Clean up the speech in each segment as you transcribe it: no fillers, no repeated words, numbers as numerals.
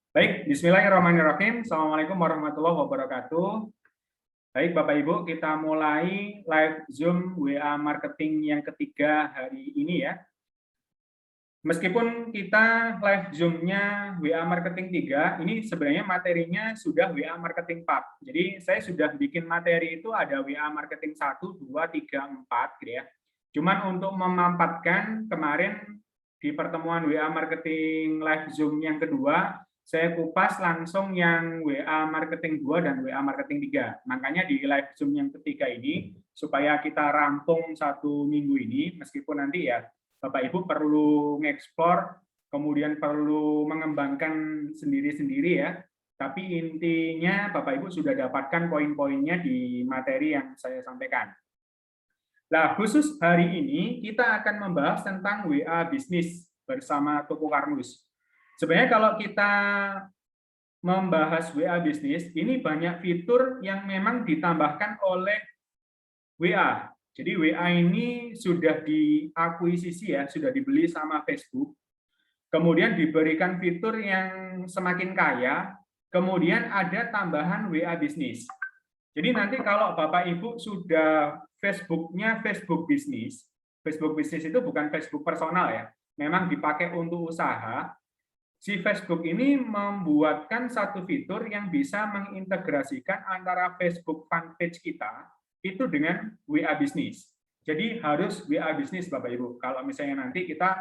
Baik, bismillahirrahmanirrahim. Assalamualaikum warahmatullahi wabarakatuh. Baik, Bapak Ibu, kita mulai live Zoom WA marketing yang ketiga hari ini ya. Meskipun kita live Zoom-nya WA marketing 3, ini sebenarnya materinya sudah WA marketing 4. Jadi saya sudah bikin materi itu ada WA marketing 1, 2, 3, 4 gitu ya. Cuman untuk memampatkan kemarin di pertemuan WA marketing live Zoom yang kedua, saya kupas langsung yang WA marketing 2 dan WA marketing 3. Makanya di live Zoom yang ketiga ini, supaya kita rampung 1 minggu ini, meskipun nanti ya Bapak Ibu perlu mengeksplor, kemudian perlu mengembangkan sendiri-sendiri ya. Tapi intinya Bapak Ibu sudah dapatkan poin-poinnya di materi yang saya sampaikan. Nah, khusus hari ini kita akan membahas tentang WA bisnis bersama Toko Karmus. Sebenarnya kalau kita membahas WA bisnis, ini banyak fitur yang memang ditambahkan oleh WA. Jadi WA ini sudah diakuisisi ya, sudah dibeli sama Facebook. Kemudian diberikan fitur yang semakin kaya, kemudian ada tambahan WA bisnis. Jadi nanti kalau Bapak Ibu sudah Facebook-nya Facebook bisnis itu bukan Facebook personal ya, memang dipakai untuk usaha. Si Facebook ini membuatkan satu fitur yang bisa mengintegrasikan antara Facebook fanpage kita itu dengan WA bisnis. Jadi harus WA bisnis Bapak Ibu. Kalau misalnya nanti kita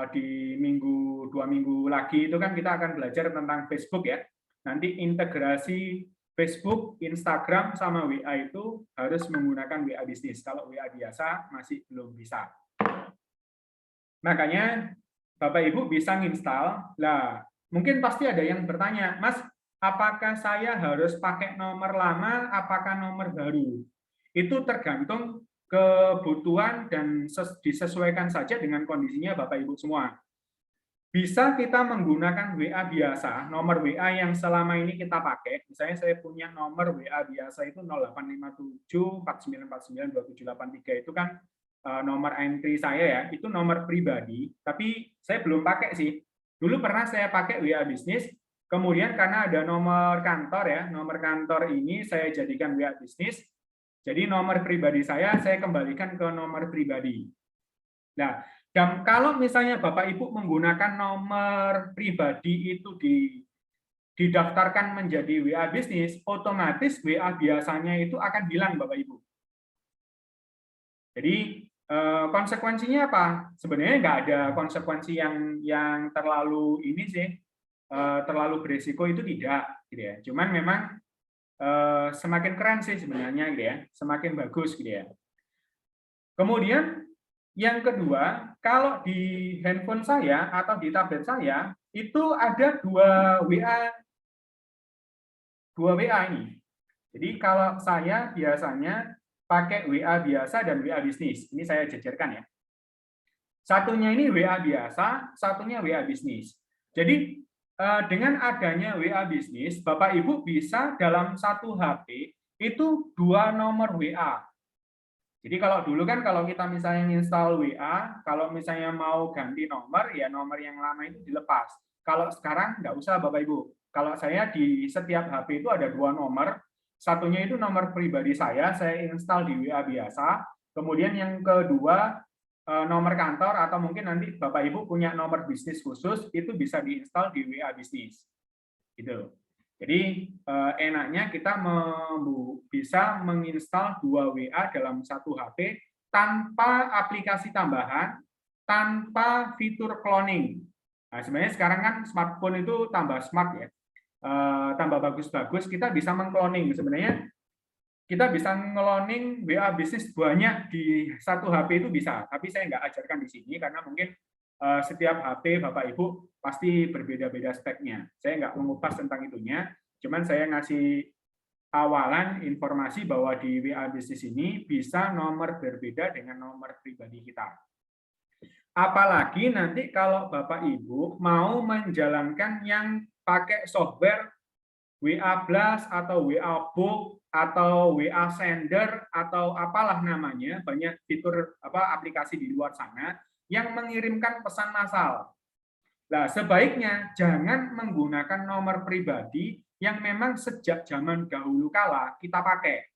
di 2 minggu lagi itu kan kita akan belajar tentang Facebook ya. Nanti integrasi Facebook, Instagram, sama WA itu harus menggunakan WA bisnis. Kalau WA biasa masih belum bisa. Makanya Bapak Ibu bisa nginstal. Lah, mungkin pasti ada yang bertanya, Mas, apakah saya harus pakai nomor lama, apakah nomor baru? Itu tergantung kebutuhan dan disesuaikan saja dengan kondisinya Bapak Ibu semua. Bisa kita menggunakan WA biasa, nomor WA yang selama ini kita pakai. Misalnya saya punya nomor WA biasa itu 0857 4949 2783 itu kan nomor entry saya ya, itu nomor pribadi, tapi saya belum pakai sih. Dulu pernah saya pakai WA bisnis, kemudian karena ada nomor kantor ya, nomor kantor ini saya jadikan WA bisnis, jadi nomor pribadi saya kembalikan ke nomor pribadi. Nah, dan kalau misalnya Bapak Ibu menggunakan nomor pribadi itu didaftarkan menjadi WA bisnis, otomatis WA biasanya itu akan hilang Bapak Ibu. Jadi konsekuensinya apa? Sebenarnya nggak ada konsekuensi yang terlalu ini sih, terlalu beresiko itu tidak, gitu ya. Cuman memang semakin keren sih sebenarnya, gitu ya, semakin bagus, gitu ya. Kemudian yang kedua, kalau di handphone saya atau di tablet saya itu ada dua WA ini. Jadi kalau saya biasanya pakai WA biasa dan WA bisnis. Ini saya jajarkan ya. Satunya ini WA biasa, satunya WA bisnis. Jadi dengan adanya WA bisnis, Bapak Ibu bisa dalam satu HP itu 2 nomor WA. Jadi kalau dulu kan kalau kita misalnya install WA, kalau misalnya mau ganti nomor, ya nomor yang lama itu dilepas. Kalau sekarang nggak usah Bapak Ibu. Kalau saya di setiap HP itu ada 2 nomor, satunya itu nomor pribadi saya install di WA biasa, kemudian yang kedua nomor kantor atau mungkin nanti Bapak Ibu punya nomor bisnis khusus, itu bisa diinstal di WA bisnis. Gitu. Jadi enaknya kita bisa menginstal 2 WA dalam satu HP tanpa aplikasi tambahan, tanpa fitur cloning. Nah, sebenarnya sekarang kan smartphone itu tambah smart ya, tambah bagus-bagus, kita bisa mengcloning. Sebenarnya kita bisa ngeloning WA bisnis banyak di satu HP itu bisa, tapi saya nggak ajarkan di sini karena mungkin setiap HP Bapak Ibu pasti berbeda-beda speknya. Saya nggak mengupas tentang itunya, cuman saya ngasih awalan informasi bahwa di WA bisnis ini bisa nomor berbeda dengan nomor pribadi kita. Apalagi nanti kalau Bapak Ibu mau menjalankan yang pakai software WA Blast atau WA Book atau WA Sender atau apalah namanya, banyak fitur aplikasi di luar sana yang mengirimkan pesan massal. Nah, sebaiknya jangan menggunakan nomor pribadi yang memang sejak zaman dahulu kala kita pakai.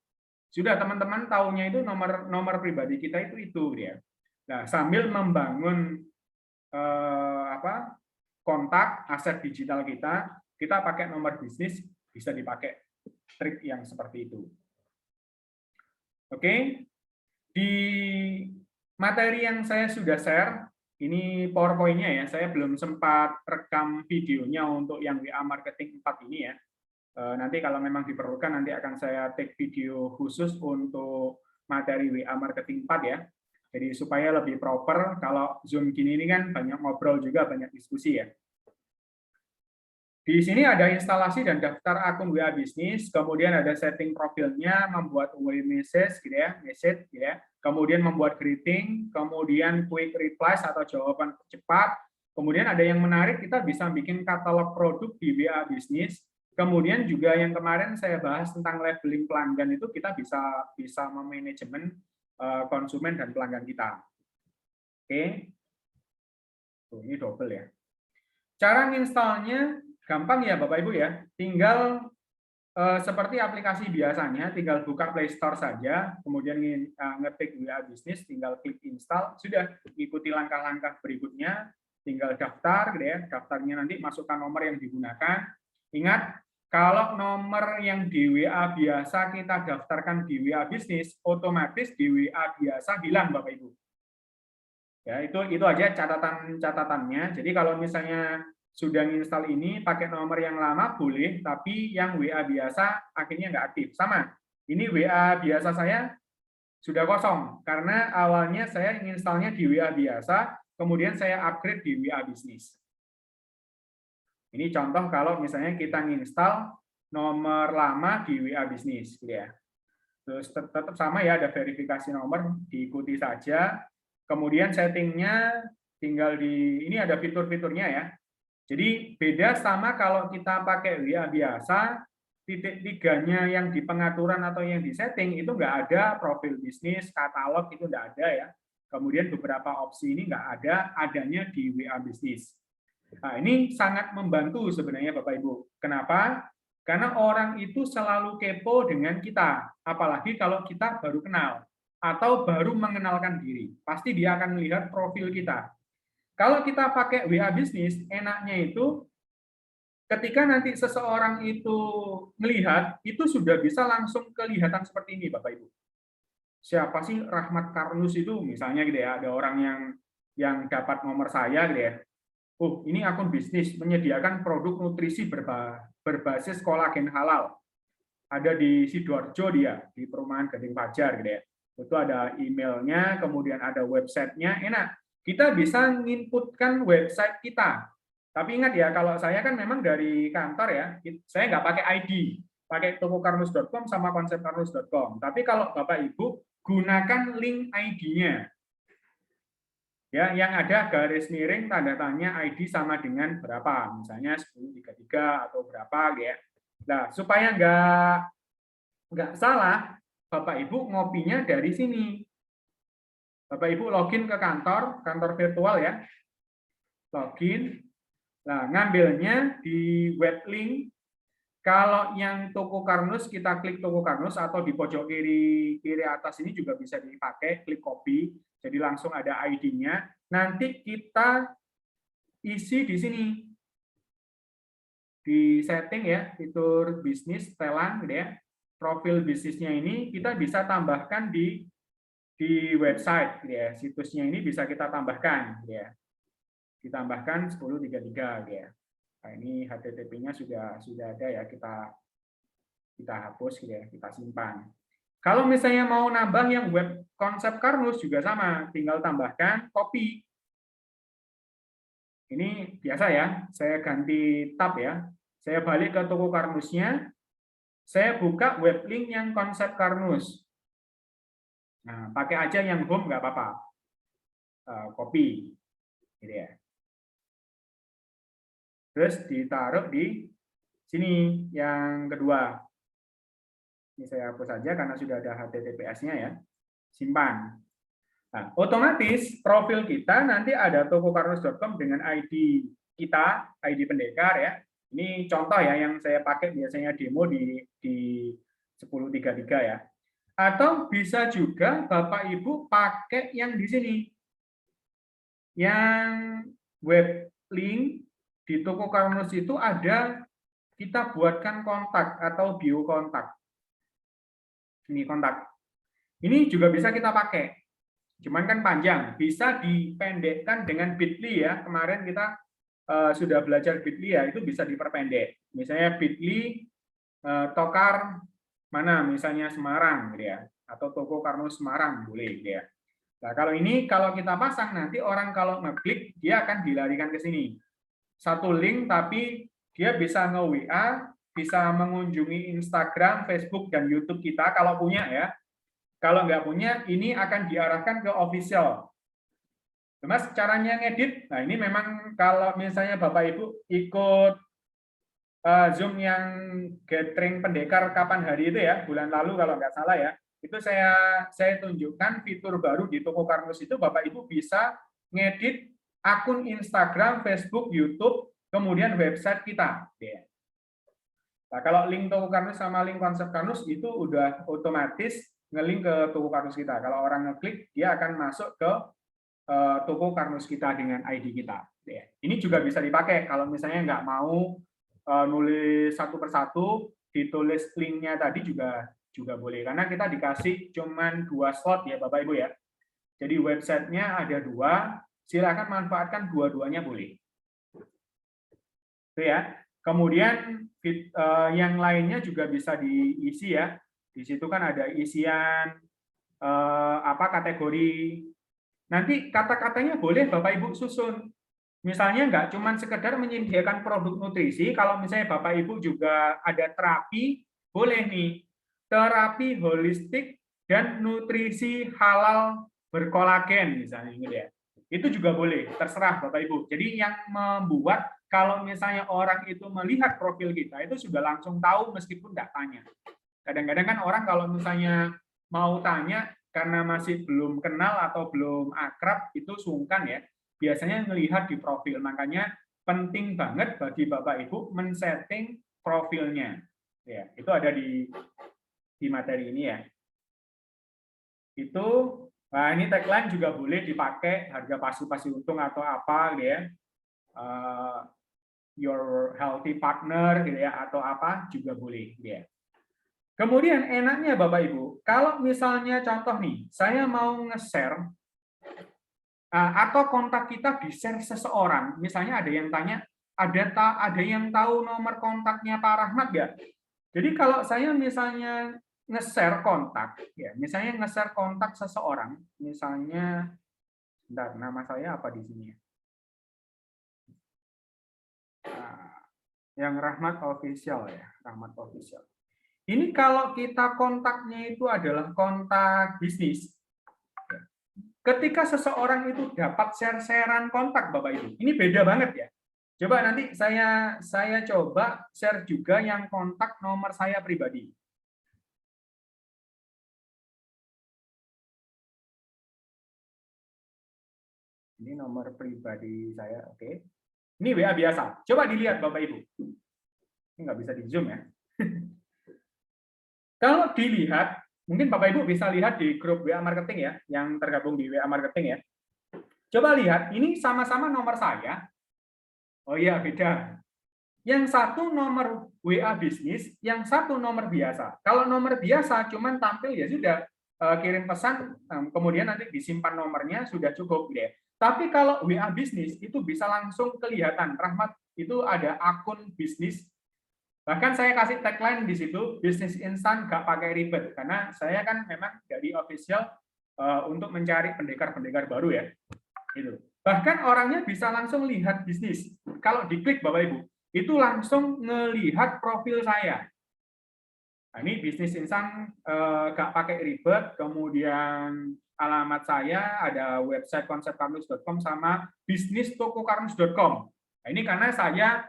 Sudah teman-teman tahunya itu nomor pribadi kita itu ya. Nah, sambil membangun kontak aset digital kita pakai nomor bisnis, bisa dipakai trik yang seperti itu. Oke, di materi yang saya sudah share, ini PowerPoint-nya ya, saya belum sempat rekam videonya untuk yang WA Marketing 4 ini ya. Nanti kalau memang diperlukan, nanti akan saya take video khusus untuk materi WA Marketing 4 ya. Jadi supaya lebih proper, kalau Zoom gini ini kan banyak ngobrol juga, banyak diskusi ya. Di sini ada instalasi dan daftar akun WA bisnis, kemudian ada setting profilnya, membuat WA message gitu ya, kemudian membuat greeting, kemudian quick replies atau jawaban cepat. Kemudian ada yang menarik, kita bisa bikin katalog produk di WA bisnis. Kemudian juga yang kemarin saya bahas tentang labeling pelanggan itu kita bisa memanajemen konsumen dan pelanggan kita. Oke. Tuh, ini double ya. Cara installnya gampang ya Bapak Ibu ya, tinggal seperti aplikasi biasanya, tinggal buka Play Store saja, kemudian ngetik WA Business, tinggal klik install, sudah ikuti langkah-langkah berikutnya, tinggal daftar, gitu ya, daftarnya nanti masukkan nomor yang digunakan. Ingat, kalau nomor yang di WA biasa kita daftarkan di WA Business, otomatis di WA biasa hilang Bapak Ibu. Ya, itu aja catatannya. Jadi kalau misalnya sudah install ini pakai nomor yang lama boleh, tapi yang WA biasa akhirnya nggak aktif. Sama, ini WA biasa saya sudah kosong karena awalnya saya installnya di WA biasa, kemudian saya upgrade di WA bisnis. Ini contoh kalau misalnya kita nginstal nomor lama di WA bisnis, gitu ya. Terus tetap sama ya, ada verifikasi nomor, diikuti saja. Kemudian settingnya tinggal ini ada fitur-fiturnya ya. Jadi beda sama kalau kita pakai WA biasa, titik tiganya yang di pengaturan atau yang di setting itu nggak ada, profil bisnis, katalog itu nggak ada ya. Kemudian beberapa opsi ini nggak ada, adanya di WA bisnis. Nah, ini sangat membantu sebenarnya Bapak Ibu. Kenapa? Karena orang itu selalu kepo dengan kita, apalagi kalau kita baru kenal atau baru mengenalkan diri. Pasti dia akan melihat profil kita. Kalau kita pakai WA bisnis, enaknya itu ketika nanti seseorang itu melihat, itu sudah bisa langsung kelihatan seperti ini, Bapak Ibu. Siapa sih Rahmat Karnus itu, misalnya gitu ya, ada orang yang dapat nomor saya gitu ya. Oh, ini akun bisnis menyediakan produk nutrisi berbasis kolagen halal. Ada di Sidoarjo dia, di Perumahan Gading Fajar gitu ya. Itu ada emailnya, kemudian ada websitenya, enak. Kita bisa nginputkan website kita. Tapi ingat ya, kalau saya kan memang dari kantor ya, saya nggak pakai ID, pakai tokokarnus.com sama konsepkarnus.com. Tapi kalau Bapak Ibu gunakan link ID-nya. Ya, yang ada garis miring tanda tanya ID sama dengan berapa, misalnya 1033 atau berapa ya. Nah, supaya nggak salah, Bapak Ibu ngopinya dari sini. Bapak Ibu login ke kantor virtual ya. Login. Nah, ngambilnya di web link. Kalau yang Toko Karnus, kita klik Toko Karnus atau di pojok kiri atas ini juga bisa dipakai, klik copy. Jadi langsung ada ID-nya. Nanti kita isi di sini. Di setting ya, fitur bisnis, setelan gitu ya. Profil bisnisnya ini kita bisa tambahkan di website gitu ya. Situsnya ini bisa kita tambahkan gitu ya. Ditambahkan 1033 gitu ya. Nah, ini HTTP-nya sudah ada ya, kita hapus gitu ya, kita simpan. Kalau misalnya mau nambah yang web konsep Karnus juga sama, tinggal tambahkan copy. Ini biasa ya, saya ganti tab ya. Saya balik ke toko Karnusnya, saya buka web link yang konsep Karnus. Nah, pakai aja yang home nggak apa-apa. Copy. Gitu ya. Terus ditaruh di sini yang kedua. Ini saya hapus saja karena sudah ada HTTPS-nya ya. Simpan. Nah, otomatis profil kita nanti ada tokokarnus.com dengan ID kita, ID pendekar ya. Ini contoh ya yang saya pakai biasanya demo di 1033 ya. Atau bisa juga Bapak Ibu pakai yang di sini. Yang web link di Tokokarnus itu ada, kita buatkan kontak atau bio kontak. Ini kontak. Ini juga bisa kita pakai. Cuman kan panjang, bisa dipendekkan dengan bit.ly ya. Kemarin kita sudah belajar bit.ly ya, itu bisa diperpendek. Misalnya bit.ly tokar mana, misalnya Semarang gitu ya, atau Tokokarnus Semarang boleh gitu ya. Nah, kalau ini kalau kita pasang nanti orang kalau ngeklik dia akan dilarikan ke sini. Satu link tapi dia bisa nge-WA, bisa mengunjungi Instagram, Facebook dan YouTube kita kalau punya ya. Kalau nggak punya, ini akan diarahkan ke official. Mas, caranya ngedit, nah ini memang kalau misalnya Bapak Ibu ikut Zoom yang gathering pendekar kapan hari itu ya, bulan lalu kalau nggak salah ya, itu saya tunjukkan fitur baru di Tokokarnus itu Bapak Ibu bisa ngedit akun Instagram, Facebook, YouTube, kemudian website kita. Nah, kalau link Tokokarnus sama link konsep Karnus itu udah otomatis nge-link ke Tokokarnus kita. Kalau orang ngeklik, dia akan masuk ke Tokokarnus kita dengan ID kita. Ini juga bisa dipakai kalau misalnya nggak mau nulis satu persatu, ditulis linknya tadi juga boleh. Karena kita dikasih cuman 2 slot ya Bapak Ibu ya. Jadi websitenya ada 2, silakan manfaatkan dua-duanya boleh. Itu ya. Kemudian yang lainnya juga bisa diisi ya. Di situ kan ada isian kategori. Nanti kata-katanya boleh Bapak Ibu susun. Misalnya nggak cuma sekedar menyediakan produk nutrisi, kalau misalnya Bapak Ibu juga ada terapi, boleh nih. Terapi holistik dan nutrisi halal berkolagen misalnya gitu ya. Itu juga boleh, terserah Bapak Ibu. Jadi yang membuat kalau misalnya orang itu melihat profil kita itu sudah langsung tahu meskipun nggak tanya. Kadang-kadang kan orang kalau misalnya mau tanya karena masih belum kenal atau belum akrab itu sungkan ya. Biasanya melihat di profil, makanya penting banget bagi Bapak Ibu men-setting profilnya. Ya, itu ada di materi ini ya. Itu, nah ini tagline juga boleh dipakai, harga pasti untung atau apa gitu ya. Your healthy partner gitu ya, atau apa juga boleh gitu ya. Kemudian enaknya Bapak Ibu, kalau misalnya contoh nih, saya mau nge-share atau kontak kita di-share seseorang, misalnya ada yang tanya, ada yang tahu nomor kontaknya Pak Rahmat nggak? Jadi kalau saya misalnya nge-share kontak, ya misalnya nge-share kontak seseorang, misalnya, bentar, nama saya apa di sini ya? Yang Rahmat Official ya, Rahmat Official. Ini kalau kita kontaknya itu adalah kontak bisnis. Ketika seseorang itu dapat share-sharean kontak Bapak Ibu, ini beda banget ya. Coba nanti saya coba share juga yang kontak nomor saya pribadi. Ini nomor pribadi saya, oke. Ini WA biasa. Coba dilihat Bapak Ibu. Ini nggak bisa di zoom ya. Kalau dilihat, mungkin Bapak Ibu bisa lihat di grup WA Marketing ya, yang tergabung di WA Marketing ya. Coba lihat, ini sama-sama nomor saya. Oh iya, beda. Yang satu nomor WA bisnis, yang satu nomor biasa. Kalau nomor biasa cuman tampil ya sudah, kirim pesan, kemudian nanti disimpan nomornya, sudah cukup. Ya. Tapi kalau WA bisnis, itu bisa langsung kelihatan. Rahmat, itu ada akun bisnis. Bahkan saya kasih tagline di situ, bisnis instan gak pakai ribet. Karena saya kan memang dari official untuk mencari pendekar-pendekar baru ya. Itu. Bahkan orangnya bisa langsung lihat bisnis. Kalau diklik Bapak Ibu, itu langsung ngelihat profil saya. Nah, ini bisnis instan gak pakai ribet, kemudian alamat saya ada website konsepkarnus.com sama bisnistokokarnus.com. Nah, ini karena saya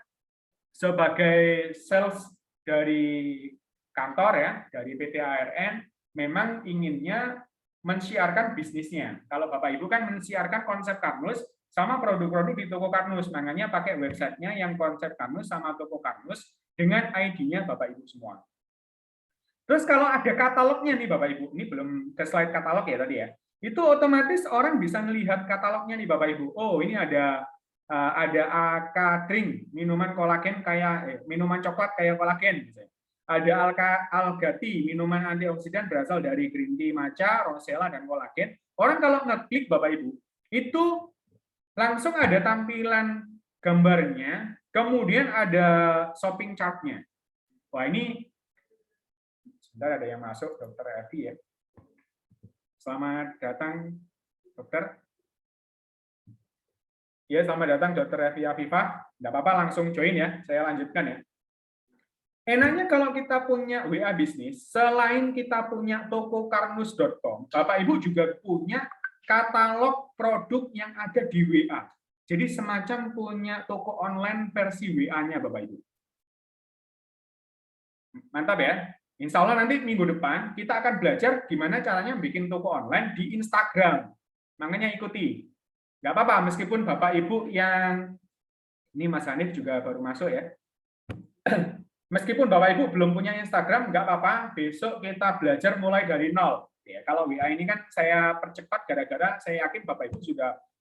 sebagai sales dari kantor ya, dari PT ARN, memang inginnya mensiarkan bisnisnya. Kalau Bapak Ibu kan mensiarkan konsep Karnus sama produk-produk di toko Karnus, makanya pakai websitenya yang konsep Karnus sama toko Karnus dengan ID-nya Bapak Ibu semua. Terus kalau ada katalognya nih Bapak Ibu, ini belum ke slide katalog ya tadi ya, itu otomatis orang bisa melihat katalognya nih Bapak Ibu. Oh ini ada AK Drink, minuman kolagen kayak minuman coklat kayak kolagen. Ada Algati, minuman antioksidan berasal dari green tea, matcha, rosella, dan kolagen. Orang kalau ngeklik Bapak Ibu, itu langsung ada tampilan gambarnya, kemudian ada shopping chart-nya. Wah ini, sebentar ada yang masuk, Dokter Evi ya. Selamat datang, Dokter. Ya, selamat datang Dokter Evi Afifah. Tidak apa-apa, langsung join ya. Saya lanjutkan ya. Enaknya kalau kita punya WA bisnis, selain kita punya toko karnus.com, Bapak Ibu juga punya katalog produk yang ada di WA. Jadi semacam punya toko online versi WA-nya Bapak Ibu. Mantap ya. Insya Allah nanti minggu depan kita akan belajar gimana caranya bikin toko online di Instagram. Makanya ikuti. Nggak apa-apa, meskipun Bapak Ibu yang, ini Mas Hanif juga baru masuk ya. Meskipun Bapak Ibu belum punya Instagram, nggak apa-apa, besok kita belajar mulai dari nol. Ya, kalau WA ini kan saya percepat gara-gara saya yakin Bapak Ibu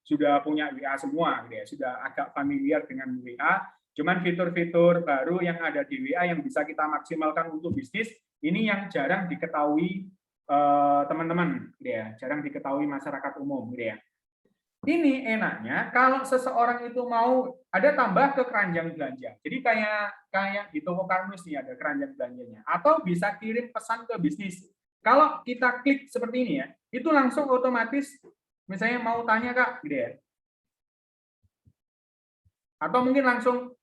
sudah punya WA semua, gitu ya, sudah agak familiar dengan WA. Cuman fitur-fitur baru yang ada di WA yang bisa kita maksimalkan untuk bisnis, ini yang jarang diketahui teman-teman, gitu ya, jarang diketahui masyarakat umum, gitu ya. Ini enaknya kalau seseorang itu mau ada tambah ke keranjang belanja. Jadi kayak di toko Karnus nih ada keranjang belanjanya. Atau bisa kirim pesan ke bisnis. Kalau kita klik seperti ini ya, itu langsung otomatis misalnya mau tanya Kak, gitu ya. Atau mungkin langsung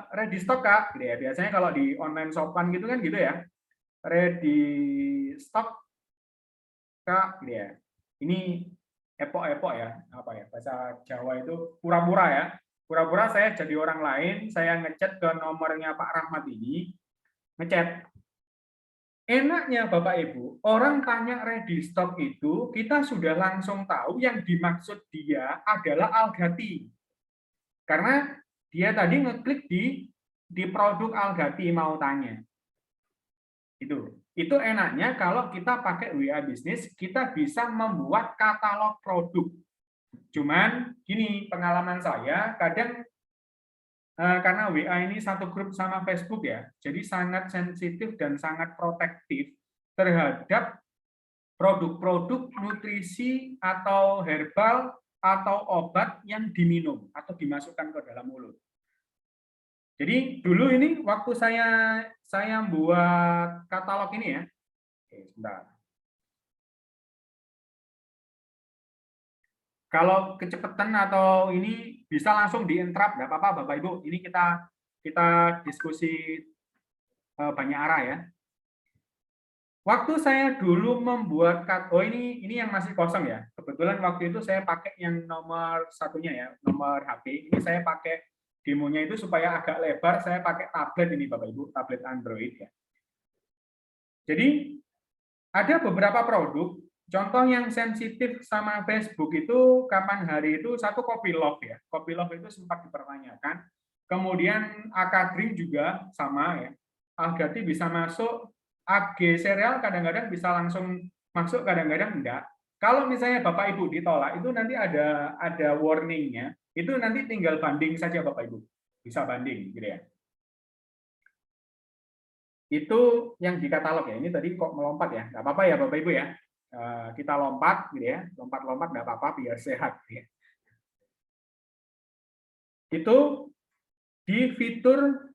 ready stock Kak, gitu ya. Biasanya kalau di online shopan gitu kan gitu ya. Ready stock Kak, gitu ya. Ini epok-epok ya, apa ya, bahasa Jawa itu pura-pura ya. Pura-pura saya jadi orang lain, saya ngechat ke nomornya Pak Rahmat ini, ngechat. Enaknya Bapak Ibu, orang tanya ready stock itu, kita sudah langsung tahu yang dimaksud dia adalah Algati. Karena dia tadi ngeklik di produk Algati mau tanya. Itu enaknya kalau kita pakai WA Business, kita bisa membuat katalog produk. Cuman gini, pengalaman saya, kadang karena WA ini satu grup sama Facebook ya, jadi sangat sensitif dan sangat protektif terhadap produk-produk nutrisi atau herbal atau obat yang diminum atau dimasukkan ke dalam mulut. Jadi dulu ini waktu saya buat katalog ini ya. Oke, sebentar. Kalau kecepatan atau ini bisa langsung di-interrupt, nggak apa-apa Bapak Ibu. Ini kita diskusi banyak arah ya. Waktu saya dulu membuat ini yang masih kosong ya. Kebetulan waktu itu saya pakai yang nomor satunya ya, nomor HP. Ini saya pakai demonya itu supaya agak lebar, saya pakai tablet ini Bapak Ibu, tablet Android ya. Jadi ada beberapa produk, contoh yang sensitif sama Facebook itu kapan hari itu satu Kopi Love ya. Kopi Love itu sempat dipertanyakan. Kemudian Akadring juga sama ya. Algati bisa masuk, AG serial kadang-kadang bisa langsung masuk, kadang-kadang enggak. Kalau misalnya Bapak Ibu ditolak, itu nanti ada warningnya. Itu nanti tinggal banding saja Bapak Ibu, bisa banding, gitu ya. Itu yang di katalog ya. Ini tadi kok melompat ya, nggak apa-apa ya Bapak Ibu ya. Kita lompat, gitu ya, lompat-lompat nggak apa-apa biar sehat. Ya. Itu di fitur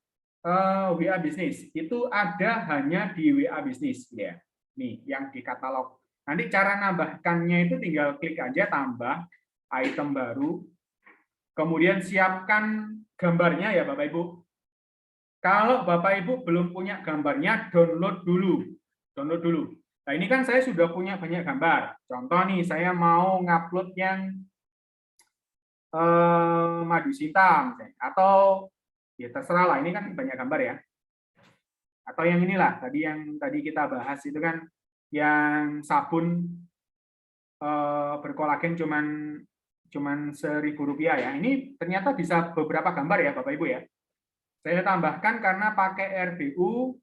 WA Business itu ada hanya di WA Business, gitu ya. Nih yang di katalog. Nanti cara nambahkannya itu tinggal klik aja tambah item baru. Kemudian siapkan gambarnya ya Bapak Ibu. Kalau Bapak Ibu belum punya gambarnya, download dulu. Download dulu. Nah, ini kan saya sudah punya banyak gambar. Contoh nih, saya mau ngupload yang madu sinta misalnya. Atau ya terserah lah, ini kan banyak gambar ya. Atau yang inilah, tadi yang tadi kita bahas itu kan yang sabun berkolagen cuman Rp1.000 ya. Ini ternyata bisa beberapa gambar ya Bapak Ibu ya. Saya tambahkan karena pakai RBU,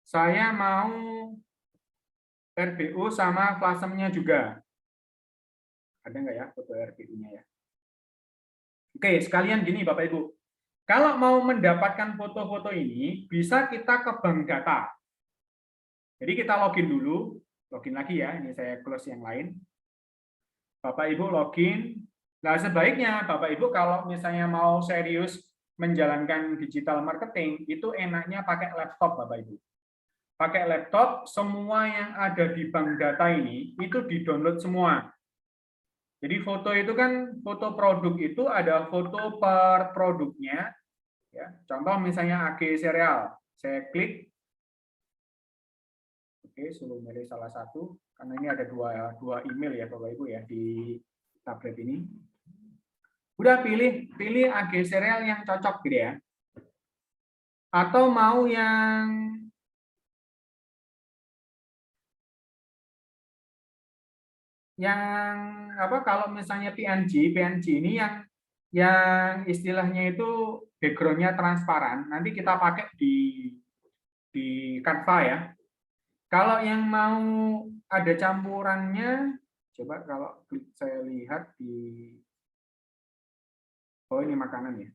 saya mau RBU sama flasemnya juga. Ada nggak ya foto RBU-nya ya? Oke, sekalian gini Bapak Ibu. Kalau mau mendapatkan foto-foto ini, bisa kita ke bank data. Jadi kita login dulu, login lagi ya, ini saya close yang lain. Bapak Ibu login. Nah, sebaiknya Bapak Ibu kalau misalnya mau serius menjalankan digital marketing, itu enaknya pakai laptop Bapak Ibu. Pakai laptop, semua yang ada di bank data ini, itu di-download semua. Jadi foto itu kan, foto produk itu ada foto per produknya. Ya. Contoh misalnya AG Cereal. Saya klik. Oke, suruh milih salah satu. Karena ini ada dua email ya Bapak Ibu ya di tablet ini. Udah pilih AG Cereal yang cocok gitu ya. Atau mau yang apa, kalau misalnya PNG ini yang istilahnya itu background-nya transparan, nanti kita pakai di Canva ya. Kalau yang mau ada campurannya, coba kalau saya lihat di, oh ini makanan ya.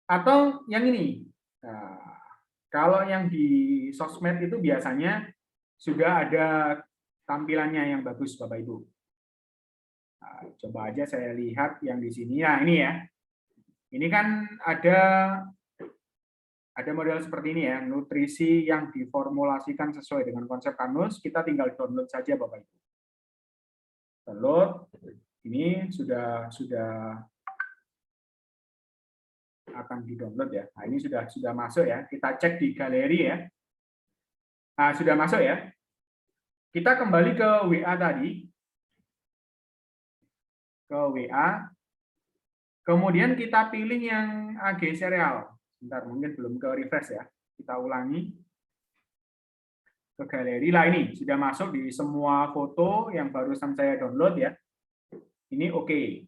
Atau yang ini, nah, kalau yang di sosmed itu biasanya sudah ada tampilannya yang bagus Bapak Ibu. Nah, coba aja saya lihat yang di sini. Nah, ini ya. Ini kan ada model seperti ini ya, nutrisi yang diformulasikan sesuai dengan konsep Kanus, kita tinggal download saja Bapak Ibu. Download, ini sudah akan di-download ya. Nah, ini sudah masuk ya. Kita cek di galeri ya. Nah, sudah masuk ya. Kita kembali ke WA tadi. Ke WA. Kemudian kita pilih yang AG Cereal. Bentar, mungkin belum ke refresh ya. Kita ulangi. Ke galeri. Lah ini, sudah masuk di semua foto yang barusan saya download ya. Ini oke.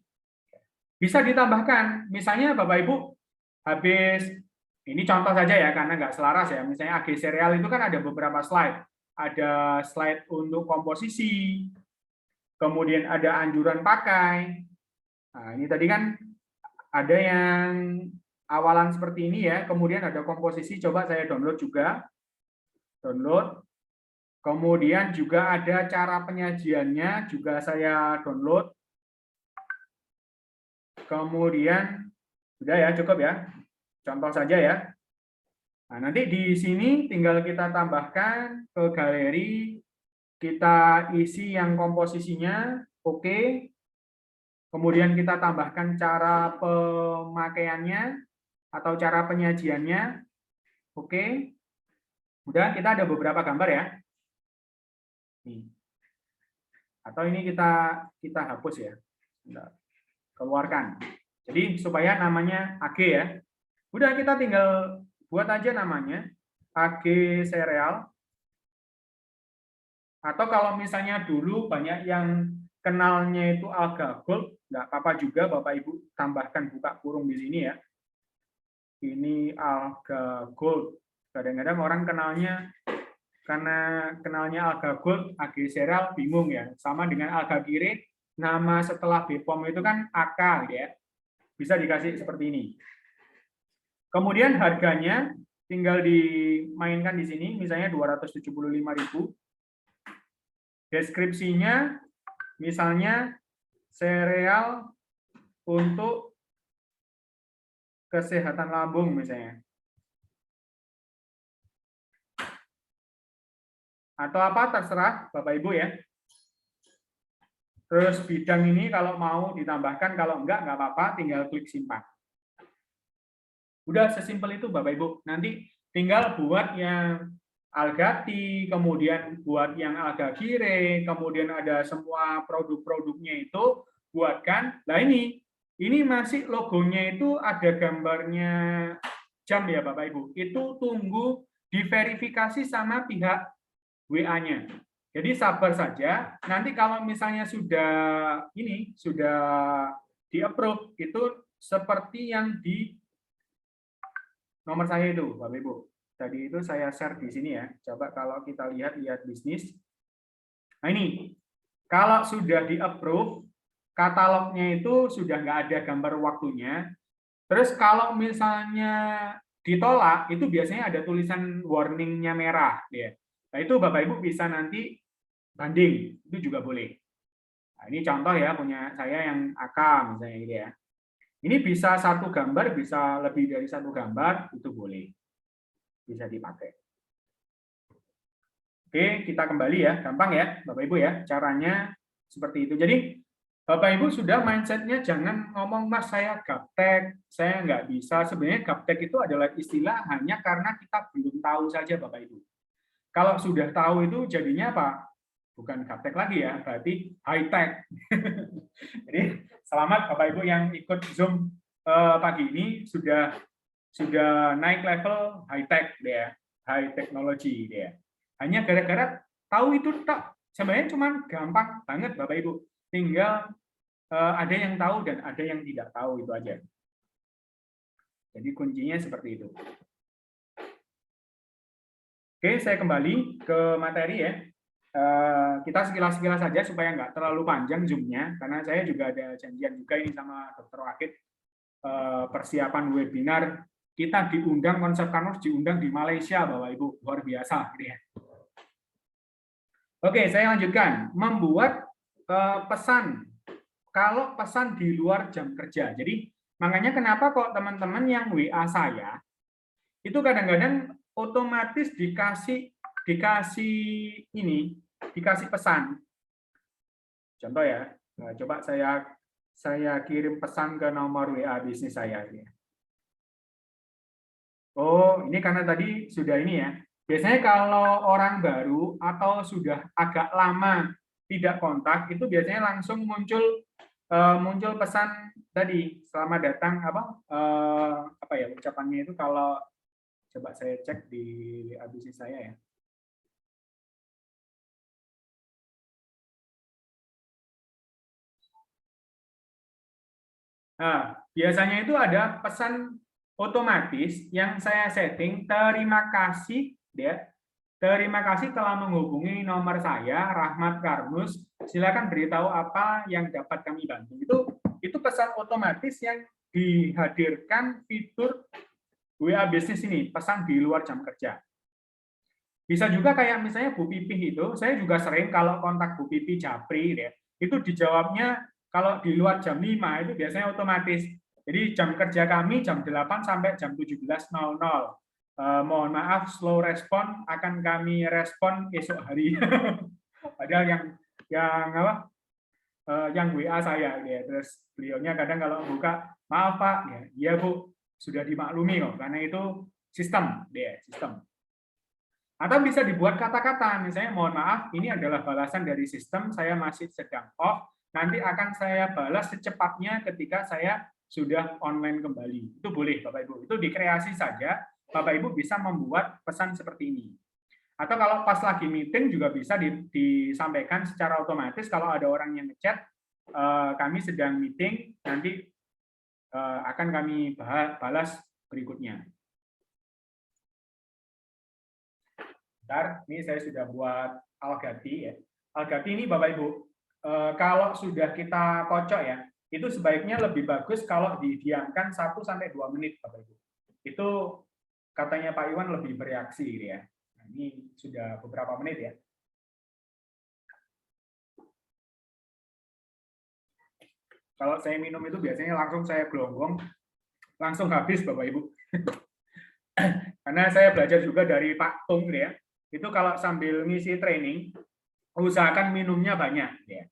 Bisa ditambahkan. Misalnya Bapak Ibu, habis, ini contoh saja ya, karena nggak selaras ya. Misalnya AG Cereal itu kan ada beberapa slide. Ada slide untuk komposisi, kemudian ada anjuran pakai. Nah, ini tadi kan ada yang awalan seperti ini ya, kemudian ada komposisi, coba saya download juga. Download. Kemudian juga ada cara penyajiannya, juga saya download. Kemudian, sudah ya, cukup ya. Contoh saja ya. Nah, nanti di sini tinggal kita tambahkan ke galeri, kita isi yang komposisinya, oke. Kemudian kita tambahkan cara pemakaiannya atau cara penyajiannya, oke. Udah, kita ada beberapa gambar ya. Nih. Atau ini kita hapus ya. Keluarkan. Jadi supaya namanya AG ya. Udah, kita tinggal buat aja namanya AG Cereal. Atau kalau misalnya dulu banyak yang kenalnya itu Alga Gold, nggak apa-apa juga Bapak Ibu tambahkan buka kurung di sini ya. Ini Alga Gold. Kadang-kadang orang karena kenalnya Alga Gold, AG Cereal bingung ya. Sama dengan Alga Kire, nama setelah BPOM itu kan AK ya. Bisa dikasih seperti ini. Kemudian harganya tinggal dimainkan di sini, misalnya 275.000. Deskripsinya misalnya sereal untuk kesehatan lambung misalnya. Atau apa terserah Bapak Ibu ya. Terus bidang ini kalau mau ditambahkan, kalau enggak apa-apa, tinggal klik simpan. Udah sesimpel itu Bapak Ibu. Nanti tinggal buat yang Algati, kemudian buat yang Alga Kire, kemudian ada semua produk-produknya itu buatkan. Nah ini masih logonya itu ada gambarnya jam ya Bapak Ibu. Itu tunggu diverifikasi sama pihak WA-nya. Jadi sabar saja, nanti kalau misalnya sudah di-approve, itu seperti yang di nomor saya itu, Bapak Ibu. Tadi itu saya share di sini ya. Coba kalau kita lihat bisnis. Nah ini, kalau sudah di-approve, katalognya itu sudah nggak ada gambar waktunya. Terus kalau misalnya ditolak, itu biasanya ada tulisan warning-nya merah. Ya. Nah itu Bapak Ibu bisa nanti banding, itu juga boleh. Nah, ini contoh ya punya saya yang AK misalnya gitu ya. Ini bisa satu gambar, bisa lebih dari satu gambar, itu boleh. Bisa dipakai. Oke, kita kembali ya. Gampang ya, Bapak Ibu ya. Caranya seperti itu. Jadi, Bapak Ibu sudah mindset-nya jangan ngomong, Mas, saya gaptek, saya nggak bisa. Sebenarnya gaptek itu adalah istilah hanya karena kita belum tahu saja, Bapak Ibu. Kalau sudah tahu itu jadinya apa? Bukan gaptek lagi ya, berarti high tech. Jadi, selamat Bapak Ibu yang ikut Zoom pagi ini sudah naik level high tech ya, high technology ya. Hanya gara-gara tahu itu tak, sebenarnya cuma gampang banget Bapak Ibu. Tinggal ada yang tahu dan ada yang tidak tahu, itu aja. Jadi kuncinya seperti itu. Oke, saya kembali ke materi ya. Kita sekilas-sekilas saja supaya nggak terlalu panjang Zoom-nya, karena saya juga ada janjian juga ini sama Dr. Wakid, persiapan webinar. Kita diundang, Konsep Kanvas diundang di Malaysia, Bapak Ibu, luar biasa. Gitu ya. Oke, saya lanjutkan. Membuat pesan, kalau pesan di luar jam kerja. Jadi, makanya kenapa kok teman-teman yang WA saya, itu kadang-kadang otomatis dikasih pesan. Contoh ya, coba saya kirim pesan ke nomor WA bisnis saya. Oh, ini karena tadi sudah ini ya. Biasanya kalau orang baru atau sudah agak lama tidak kontak, itu biasanya langsung muncul pesan tadi, selamat datang apa ya ucapannya itu, kalau coba saya cek di WA bisnis saya ya. Nah, biasanya itu ada pesan otomatis yang saya setting, terima kasih ya. Terima kasih telah menghubungi nomor saya, Rahmat Karmus. Silakan beritahu apa yang dapat kami bantu. Itu pesan otomatis yang dihadirkan fitur WA Business ini, pesan di luar jam kerja. Bisa juga kayak misalnya Bu Pipih itu, saya juga sering kalau kontak Bu Pipih Japri, ya, itu dijawabnya kalau di luar jam 5 itu biasanya otomatis. Jadi jam kerja kami jam 8 sampai jam 17.00. Mohon maaf slow respon, akan kami respon esok hari. Padahal yang WA saya, ya. Terus beliaunya kadang kalau buka, maaf Pak, ya, iya Bu, sudah dimaklumi kok, karena itu sistem, ya, sistem. Atau bisa dibuat kata-kata, misalnya mohon maaf, ini adalah balasan dari sistem, saya masih sedang off, nanti akan saya balas secepatnya ketika saya sudah online kembali. Itu boleh Bapak Ibu, itu dikreasi saja, Bapak Ibu bisa membuat pesan seperti ini. Atau kalau pas lagi meeting juga bisa disampaikan secara otomatis kalau ada orang yang ngechat, kami sedang meeting, nanti akan kami balas berikutnya. Bentar, ini saya sudah buat Algati ya. Algati ini Bapak Ibu, kalau sudah kita kocok ya, itu sebaiknya lebih bagus kalau didiamkan 1-2 menit Bapak Ibu. Itu katanya Pak Iwan lebih bereaksi gitu ya. Nah, ini sudah beberapa menit ya. Kalau saya minum itu biasanya langsung saya gelonggong, langsung habis Bapak Ibu. Karena saya belajar juga dari Pak Tung ya. Itu kalau sambil ngisi training, usahakan minumnya banyak ya.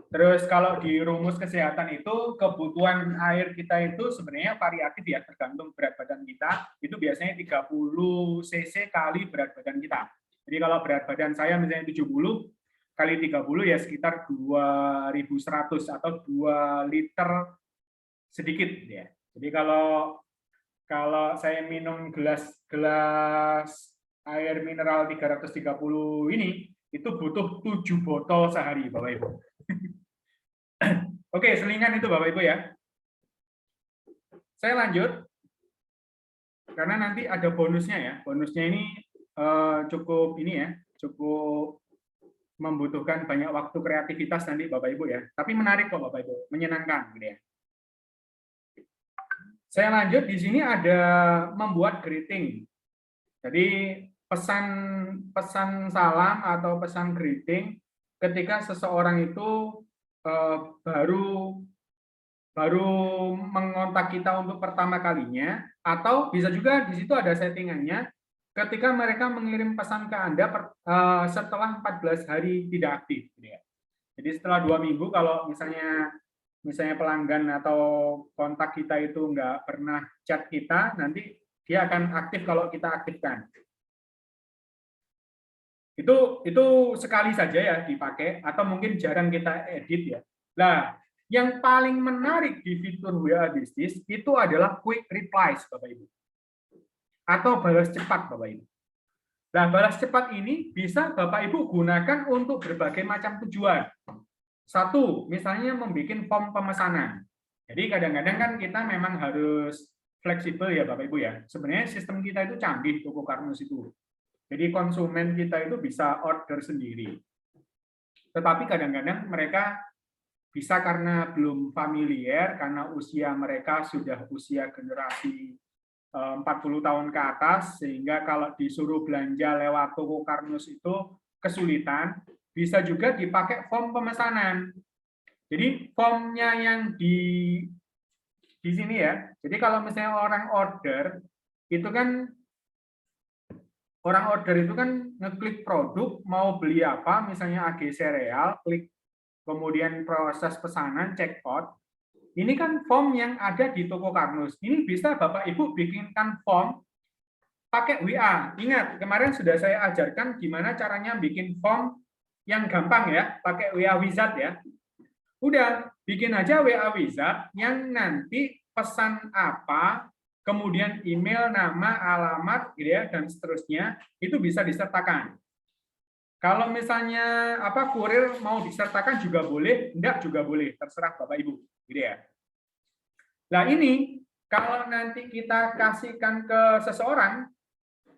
Terus kalau di rumus kesehatan itu kebutuhan air kita itu sebenarnya variatif ya, tergantung berat badan kita. Itu biasanya 30 cc kali berat badan kita. Jadi kalau berat badan saya misalnya 70 kali 30 ya sekitar 2.100 atau 2 liter sedikit ya. Jadi kalau saya minum gelas air mineral 330 ini itu butuh 7 botol sehari, Bapak Ibu. Oke, selingan itu Bapak Ibu ya. Saya lanjut karena nanti ada bonusnya ya. Bonusnya ini cukup ini ya, cukup membutuhkan banyak waktu kreativitas nanti Bapak Ibu ya. Tapi menarik kok Bapak Ibu, menyenangkan gitu ya. Saya lanjut di sini ada membuat greeting. Jadi pesan salam atau pesan greeting ketika seseorang itu baru mengontak kita untuk pertama kalinya, atau bisa juga di situ ada settingannya ketika mereka mengirim pesan ke Anda setelah 14 hari tidak aktif. Jadi setelah 2 minggu kalau misalnya pelanggan atau kontak kita itu nggak pernah chat kita, nanti dia akan aktif kalau kita aktifkan. Itu sekali saja ya dipakai, atau mungkin jarang kita edit ya. Nah, yang paling menarik di fitur WA Business itu adalah quick replies, Bapak Ibu. Atau balas cepat, Bapak Ibu. Nah, balas cepat ini bisa Bapak Ibu gunakan untuk berbagai macam tujuan. Satu, misalnya membuat form pemesanan. Jadi kadang-kadang kan kita memang harus fleksibel ya Bapak Ibu ya. Sebenarnya sistem kita itu canggih, Toko Karnus itu. Jadi konsumen kita itu bisa order sendiri. Tetapi kadang-kadang mereka bisa karena belum familiar, karena usia mereka sudah usia generasi 40 tahun ke atas, sehingga kalau disuruh belanja lewat Toko Karnus itu kesulitan. Bisa juga dipakai form pemesanan. Jadi formnya yang di sini ya. Jadi kalau misalnya orang order, itu kan ngeklik produk, mau beli apa, misalnya AG Sereal, klik kemudian proses pesanan, check out. Ini kan form yang ada di Toko Karnus. Ini bisa Bapak Ibu bikinkan form pakai WA. Ingat, kemarin sudah saya ajarkan gimana caranya bikin form yang gampang ya, pakai WA Wizard ya. Udah, bikin aja WA Wizard yang nanti pesan apa, kemudian email, nama, alamat, gitu ya, dan seterusnya, itu bisa disertakan. Kalau misalnya kurir mau disertakan juga boleh, enggak juga boleh, terserah Bapak Ibu, gitu ya. Nah ini kalau nanti kita kasihkan ke seseorang,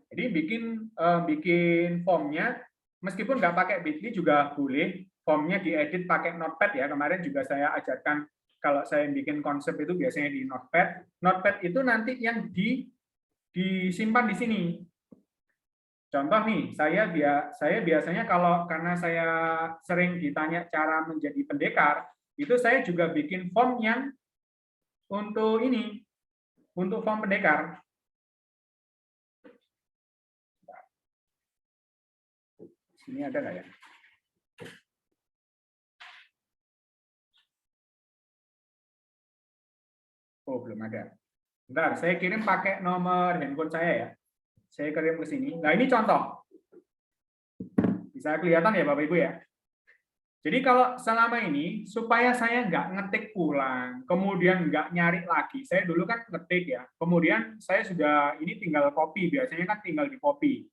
jadi bikin formnya, meskipun nggak pakai Bitly juga boleh, formnya diedit pakai Notepad ya. Kemarin juga saya ajarkan kalau saya bikin konsep itu biasanya di Notepad. Notepad itu nanti yang disimpan di sini. Contoh nih, saya biasanya karena saya sering ditanya cara menjadi pendekar, itu saya juga bikin form yang untuk form pendekar. Sini ada nggak ya? Oh, belum ada. Bentar, saya kirim pakai nomor handphone saya ya. Saya kirim ke sini. Nah, ini contoh. Bisa kelihatan ya Bapak Ibu ya? Jadi kalau selama ini, supaya saya nggak ngetik ulang, kemudian nggak nyari lagi, saya dulu kan ngetik ya, kemudian saya sudah, ini tinggal copy, biasanya kan tinggal di copy.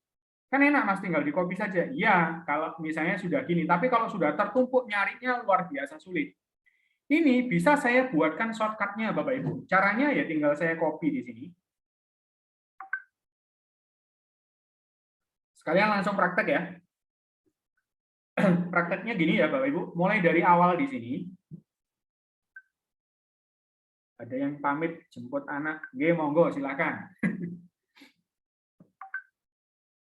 Kan enak Mas, tinggal di copy saja. Iya, kalau misalnya sudah gini, tapi kalau sudah tertumpuk nyarinya luar biasa sulit. Ini bisa saya buatkan shortcut-nya Bapak Ibu. Caranya ya tinggal saya copy di sini. Sekalian langsung praktek ya. Prakteknya gini ya Bapak Ibu, mulai dari awal di sini. Ada yang pamit jemput anak, monggo silakan.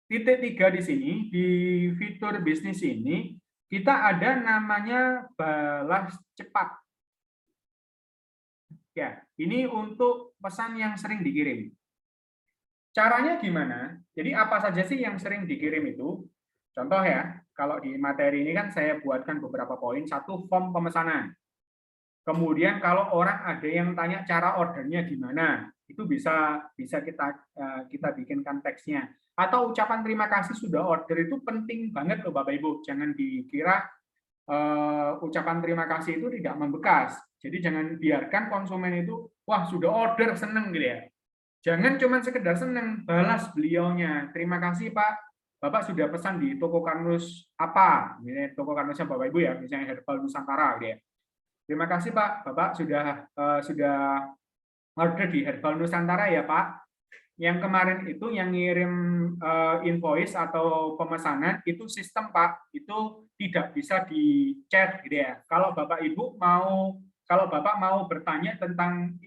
Titik 3 di sini, di fitur bisnis ini, kita ada namanya balas cepat. Ya, ini untuk pesan yang sering dikirim. Caranya gimana? Jadi apa saja sih yang sering dikirim itu? Contoh ya, kalau di materi ini kan saya buatkan beberapa poin. Satu, form pemesanan. Kemudian kalau orang ada yang tanya cara ordernya gimana, itu bisa kita bikinkan teksnya. Atau ucapan terima kasih sudah order itu penting banget loh Bapak Ibu. Jangan dikira ucapan terima kasih itu tidak membekas. Jadi jangan biarkan konsumen itu wah sudah order seneng gitu ya. Jangan cuma sekedar senang, balas beliaunya. Terima kasih Pak, Bapak sudah pesan di toko Karnus apa? Ini toko Karnusnya Bapak Ibu ya, misalnya Herbal Nusantara gitu ya. Terima kasih Pak, Bapak sudah order di Herbal Nusantara ya Pak. Yang kemarin itu yang ngirim invoice atau pemesanan itu sistem Pak, itu tidak bisa di chat gitu ya. Kalau Bapak mau bertanya tentang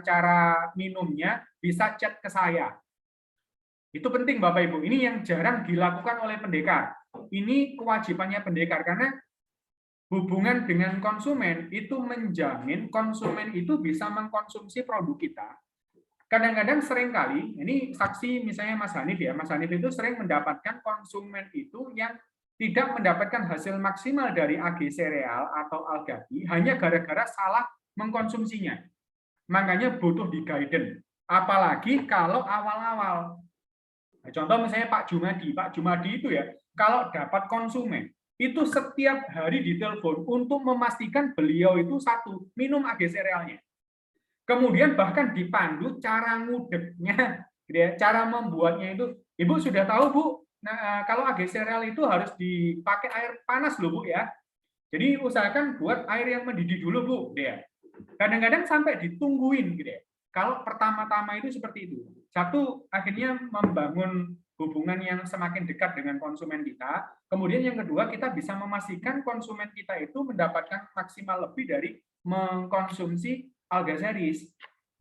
cara minumnya, bisa chat ke saya. Itu penting Bapak Ibu. Ini yang jarang dilakukan oleh pendekar. Ini kewajibannya pendekar karena hubungan dengan konsumen itu menjamin konsumen itu bisa mengkonsumsi produk kita. Kadang-kadang seringkali, ini saksi misalnya Mas Hanif ya, Mas Hanif itu sering mendapatkan konsumen itu yang tidak mendapatkan hasil maksimal dari AG sereal atau algapi hanya gara-gara salah mengkonsumsinya. Makanya butuh di guidance. Apalagi kalau awal-awal. Nah, contoh misalnya Pak Jumadi itu ya, kalau dapat konsumen, itu setiap hari ditelepon untuk memastikan beliau itu satu, minum AG serealnya. Kemudian bahkan dipandu cara ngudeknya, cara membuatnya itu. Ibu sudah tahu Bu, nah, kalau AG sereal itu harus dipakai air panas loh Bu ya. Jadi usahakan buat air yang mendidih dulu Bu. Kadang-kadang sampai ditungguin gitu ya. Kalau pertama-tama itu seperti itu. Satu, akhirnya membangun hubungan yang semakin dekat dengan konsumen kita. Kemudian yang kedua, kita bisa memastikan konsumen kita itu mendapatkan maksimal lebih dari mengkonsumsi alga series.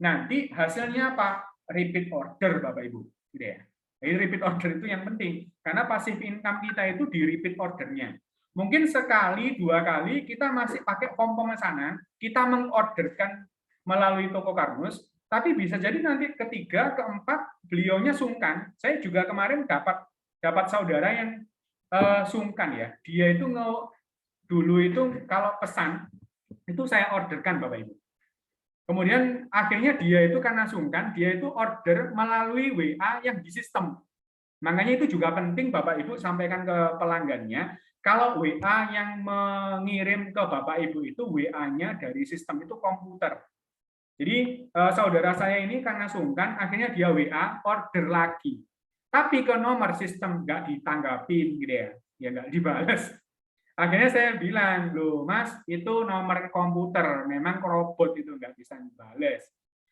Nanti hasilnya apa? Repeat order Bapak Ibu. Gitu ya. Jadi repeat order itu yang penting. Karena passive income kita itu di repeat ordernya. Mungkin sekali, dua kali kita masih pakai form pemesanan, kita mengorderkan melalui toko Karnus, tapi bisa jadi nanti ketiga, keempat, beliaunya sungkan. Saya juga kemarin dapat saudara yang sungkan ya. Dia itu dulu itu kalau pesan itu saya orderkan Bapak Ibu. Kemudian akhirnya dia itu karena sungkan, dia itu order melalui WA yang di sistem. Makanya itu juga penting Bapak Ibu sampaikan ke pelanggannya, kalau WA yang mengirim ke Bapak Ibu itu WA-nya dari sistem itu komputer. Jadi saudara saya ini karena sungkan, akhirnya dia WA order lagi. Tapi ke nomor sistem nggak ditanggapin, gitu ya nggak dibalas. Akhirnya saya bilang, loh Mas, itu nomor komputer, memang robot itu nggak bisa dibalas.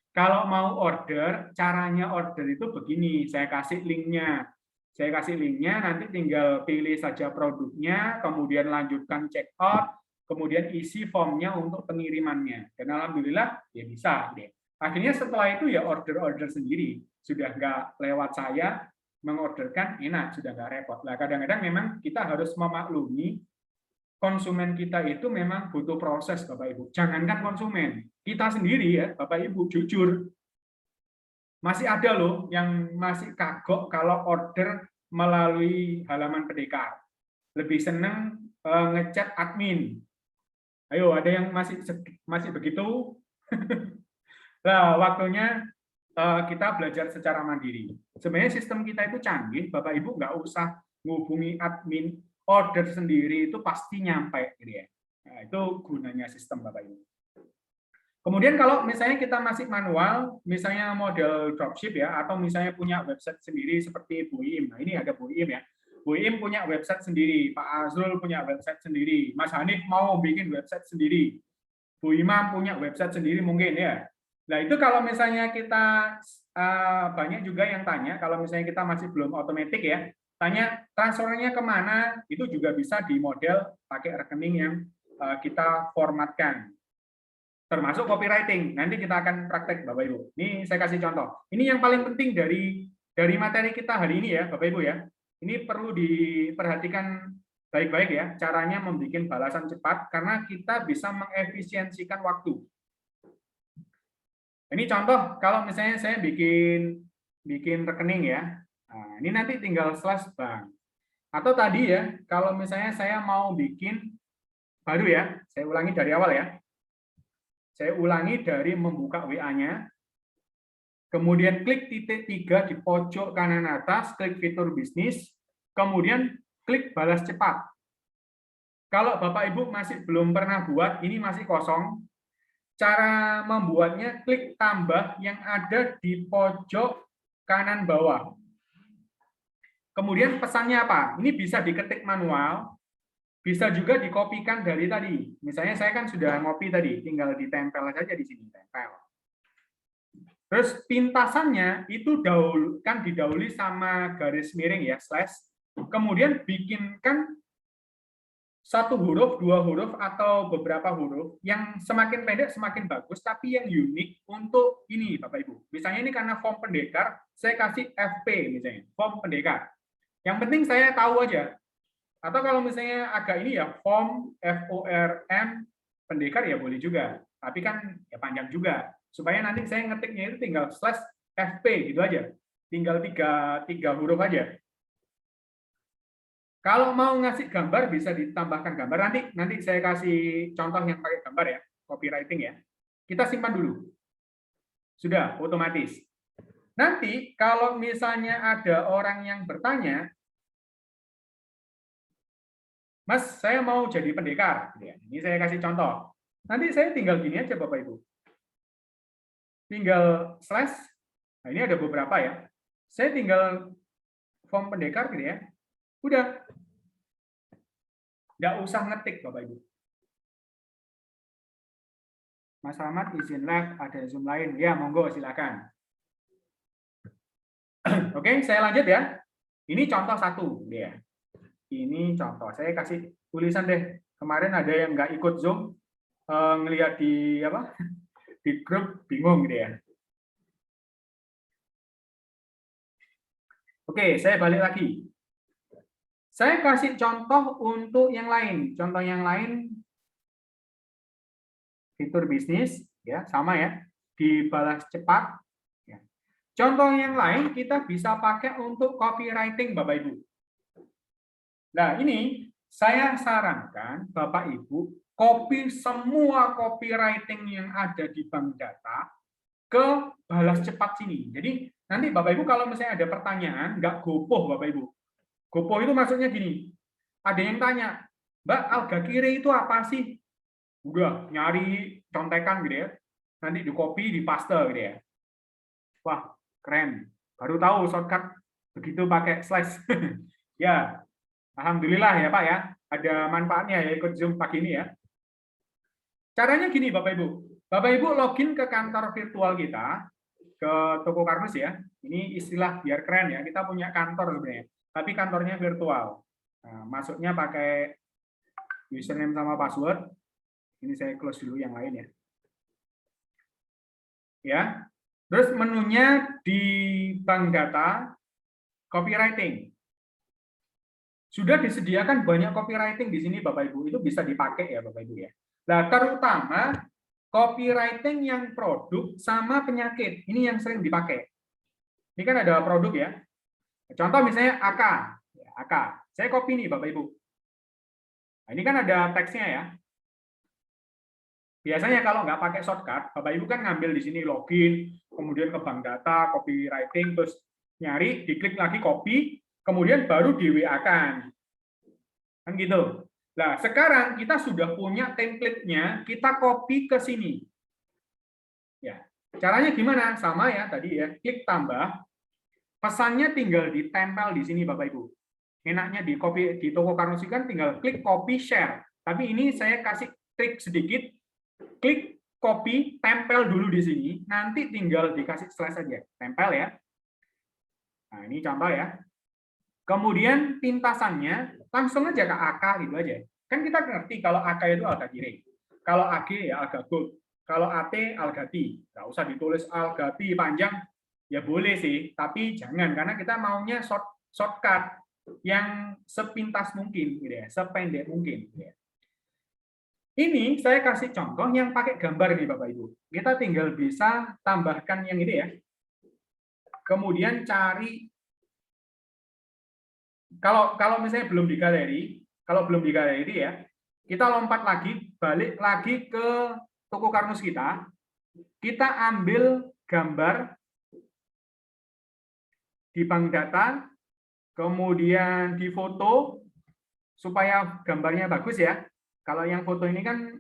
Kalau mau order, caranya order itu begini, saya kasih linknya. Saya kasih linknya, nanti tinggal pilih saja produknya, kemudian lanjutkan check out, kemudian isi formnya untuk pengirimannya. Dan alhamdulillah ya bisa deh. Akhirnya setelah itu ya order sendiri, sudah nggak lewat saya mengorderkan, enak, sudah nggak repot. Nah kadang-kadang memang kita harus memaklumi konsumen kita itu memang butuh proses Bapak Ibu. Jangankan konsumen, kita sendiri ya Bapak Ibu, jujur masih ada loh yang masih kagok kalau order melalui halaman pendekar. Lebih senang ngechat admin. Ayo, ada yang masih begitu? Nah, waktunya kita belajar secara mandiri. Sebenarnya sistem kita itu canggih, Bapak Ibu nggak usah ngubungi admin, order sendiri itu pasti nyampe. Gitu ya. Nah, itu gunanya sistem Bapak Ibu. Kemudian kalau misalnya kita masih manual, misalnya model dropship ya, atau misalnya punya website sendiri seperti Bu Iim. Nah ini ada Bu Iim ya. Bu Iim punya website sendiri, Pak Azrul punya website sendiri, Mas Hanif mau bikin website sendiri, Bu Imam punya website sendiri mungkin ya. Nah itu kalau misalnya kita banyak juga yang tanya, kalau misalnya kita masih belum otomatis ya, tanya transfernya kemana, itu juga bisa di model pakai rekening yang kita formatkan. Termasuk copywriting. Nanti kita akan praktek Bapak Ibu. Ini saya kasih contoh. Ini yang paling penting dari materi kita hari ini ya Bapak Ibu ya. Ini perlu diperhatikan baik-baik ya, caranya membuat balasan cepat karena kita bisa mengefisiensikan waktu. Ini contoh kalau misalnya saya bikin rekening ya. Nah, ini nanti tinggal slash bank. Atau tadi ya, kalau misalnya saya mau bikin baru ya, saya ulangi dari awal ya. Saya ulangi dari membuka WA-nya, kemudian klik titik 3 di pojok kanan atas, klik fitur bisnis, kemudian klik balas cepat. Kalau Bapak Ibu masih belum pernah buat, ini masih kosong, cara membuatnya klik tambah yang ada di pojok kanan bawah. Kemudian pesannya apa? Ini bisa diketik manual, bisa juga dikopikan dari tadi. Misalnya saya kan sudah ngopi tadi, tinggal ditempel saja di sini, tempel. Terus pintasannya itu kan didahului sama garis miring ya, slash. Kemudian bikinkan satu huruf, dua huruf, atau beberapa huruf yang semakin pendek semakin bagus, tapi yang unik untuk ini, Bapak Ibu. Misalnya ini karena form pendekar, saya kasih FP misalnya, form pendekar. Yang penting saya tahu aja. Atau kalau misalnya agak ini ya, form FORM pendekar ya boleh juga. Tapi kan ya panjang juga. Supaya nanti saya ngetiknya itu tinggal slash FP gitu aja. Tinggal tiga huruf aja. Kalau mau ngasih gambar bisa ditambahkan gambar. Nanti saya kasih contoh yang pakai gambar ya, copywriting ya. Kita simpan dulu. Sudah otomatis. Nanti kalau misalnya ada orang yang bertanya, Mas, saya mau jadi pendekar. Ini saya kasih contoh. Nanti saya tinggal gini aja Bapak Ibu. Tinggal slash. Nah, ini ada beberapa ya. Saya tinggal form pendekar gitu ya. Udah. Nggak usah ngetik Bapak Ibu. Mas Ahmad izin live, ada Zoom lain. Ya, monggo silakan. Oke, saya lanjut ya. Ini contoh satu, ya. Ini contoh. Saya kasih tulisan deh. Kemarin ada yang nggak ikut Zoom, ngelihat di apa? Di grup bingung gitu ya. Oke, saya balik lagi. Saya kasih contoh untuk yang lain. Contoh yang lain fitur bisnis, ya sama ya. Dibalas cepat. Ya. Contoh yang lain kita bisa pakai untuk copywriting, Bapak Ibu. Nah, ini saya sarankan Bapak Ibu copy semua copywriting yang ada di bank data ke balas cepat sini. Jadi nanti Bapak Ibu kalau misalnya ada pertanyaan, nggak gopoh Bapak Ibu. Gopoh itu maksudnya gini, ada yang tanya, Mbak, alga kiri itu apa sih? Udah nyari contekan gitu ya, nanti di copy, di paste gitu ya. Wah, keren. Baru tahu shortcut begitu pakai slash. Ya, alhamdulillah ya Pak ya, ada manfaatnya ya ikut Zoom pagi ini ya. Caranya gini Bapak Ibu. Bapak Ibu login ke kantor virtual kita, ke Toko Karmus ya. Ini istilah biar keren ya, kita punya kantor sebenarnya, tapi kantornya virtual. Nah, masuknya pakai username sama password. Ini saya close dulu yang lain ya. Ya. Terus menunya di bank data copywriting. Sudah disediakan banyak copywriting di sini Bapak Ibu, itu bisa dipakai ya Bapak Ibu ya. Nah, terutama copywriting yang produk sama penyakit. Ini yang sering dipakai. Ini kan ada produk ya. Contoh misalnya AK. Ya, AK. Saya copy nih Bapak Ibu. Nah, ini kan ada teksnya ya. Biasanya kalau nggak pakai shortcut, Bapak Ibu kan ngambil di sini login, kemudian ke bank data, copywriting, terus nyari, diklik lagi copy, kemudian baru di WA-kan. Kan gitu. Nah, sekarang kita sudah punya template-nya, kita copy ke sini. Ya. Caranya gimana? Sama ya tadi ya, klik tambah. Pesannya tinggal ditempel di sini Bapak Ibu. Enaknya di copy di Toko Karnosi kan tinggal klik copy share. Tapi ini saya kasih trik sedikit, klik copy, tempel dulu di sini, nanti tinggal dikasih slash saja, tempel ya. Nah, ini contoh ya. Kemudian pintasannya langsung aja ke AK gitu aja. Kan kita ngerti kalau AK itu alga kiri. Kalau AG ya alga gold. Kalau AT algati. Nggak usah ditulis algati panjang, ya boleh sih, tapi jangan karena kita maunya shortcut yang sepintas mungkin gitu ya, sependek mungkin gitu ya. Ini saya kasih contoh yang pakai gambar nih Bapak Ibu. Kita tinggal bisa tambahkan yang ini ya. Kemudian cari, kalau misalnya belum di galeri, kalau belum di galeri ya, kita lompat lagi, balik lagi ke Toko Karmus kita ambil gambar di bank data, kemudian di foto supaya gambarnya bagus ya. Kalau yang foto ini kan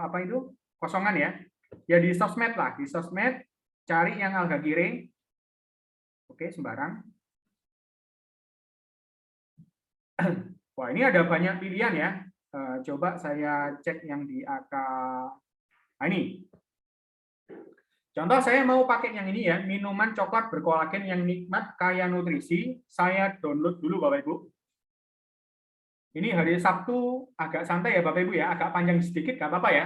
apa itu kosongan ya. Ya di sosmed lah, di sosmed cari yang Alga Kire. Oke, sembarang. Wah, ini ada banyak pilihan ya. Coba saya cek yang di AK. Nah, ini. Contoh saya mau pakai yang ini ya, minuman coklat berkolagen yang nikmat, kaya nutrisi. Saya download dulu Bapak Ibu. Ini hari Sabtu agak santai ya Bapak Ibu ya, agak panjang sedikit nggak apa-apa ya.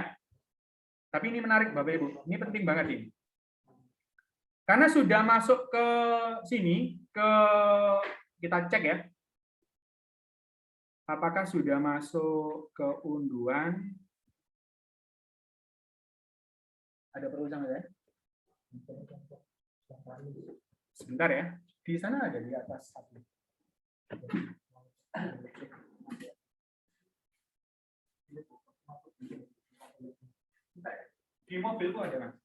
Tapi ini menarik Bapak Ibu, ini penting banget ini. Karena sudah masuk ke sini, kita cek ya. Apakah sudah masuk ke unduhan? Ada perlu sama saya? Sebentar ya. Di sana ada di atas satu. Di mobil tuh ada Mas.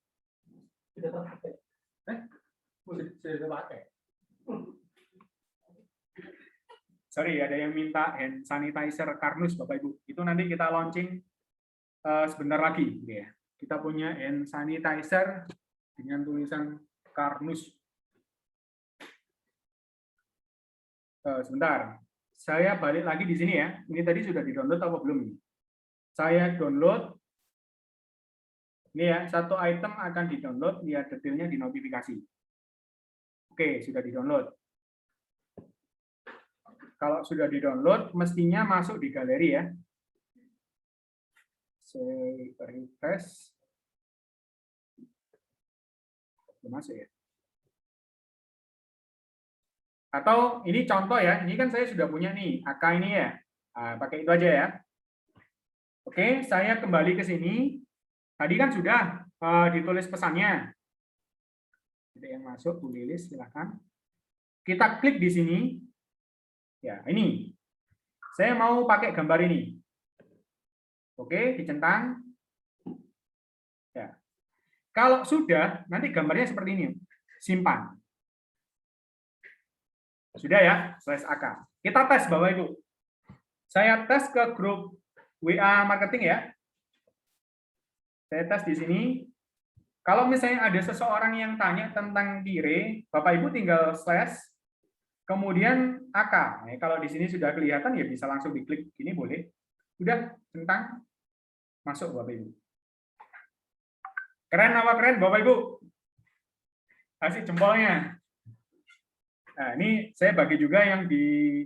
Sudah pakai. Sudah pakai. Sorry, ada yang minta hand sanitizer Karnus Bapak Ibu. Itu nanti kita launching sebentar lagi, gitu ya. Kita punya hand sanitizer dengan tulisan Karnus. Sebentar, saya balik lagi di sini ya. Ini tadi sudah di-download apa belum ini? Saya download. Ini ya, satu item akan di-download, lihat detailnya di notifikasi. Oke, sudah di-download. Kalau sudah di-download, mestinya masuk di galeri ya. Saya refresh. Masuk ya. Atau ini contoh ya, ini kan saya sudah punya nih, AK ini ya. Nah, pakai itu aja ya. Oke, saya kembali ke sini. Tadi kan sudah ditulis pesannya. Ada yang masuk, Bu Lilis, silakan. Kita klik di sini. Ya, ini. Saya mau pakai gambar ini. Oke, dicentang. Ya. Kalau sudah, nanti gambarnya seperti ini. Simpan. Sudah ya, /AK. Kita tes Bapak Ibu. Saya tes ke grup WA marketing ya. Saya tes di sini. Kalau misalnya ada seseorang yang tanya tentang Kire, Bapak Ibu tinggal slash, kemudian AK. Nah, kalau di sini sudah kelihatan ya bisa langsung diklik. Ini boleh. Udah, centang. Masuk Bapak Ibu. Keren apa keren Bapak Ibu? Kasih jempolnya. Nah, ini saya bagi juga yang di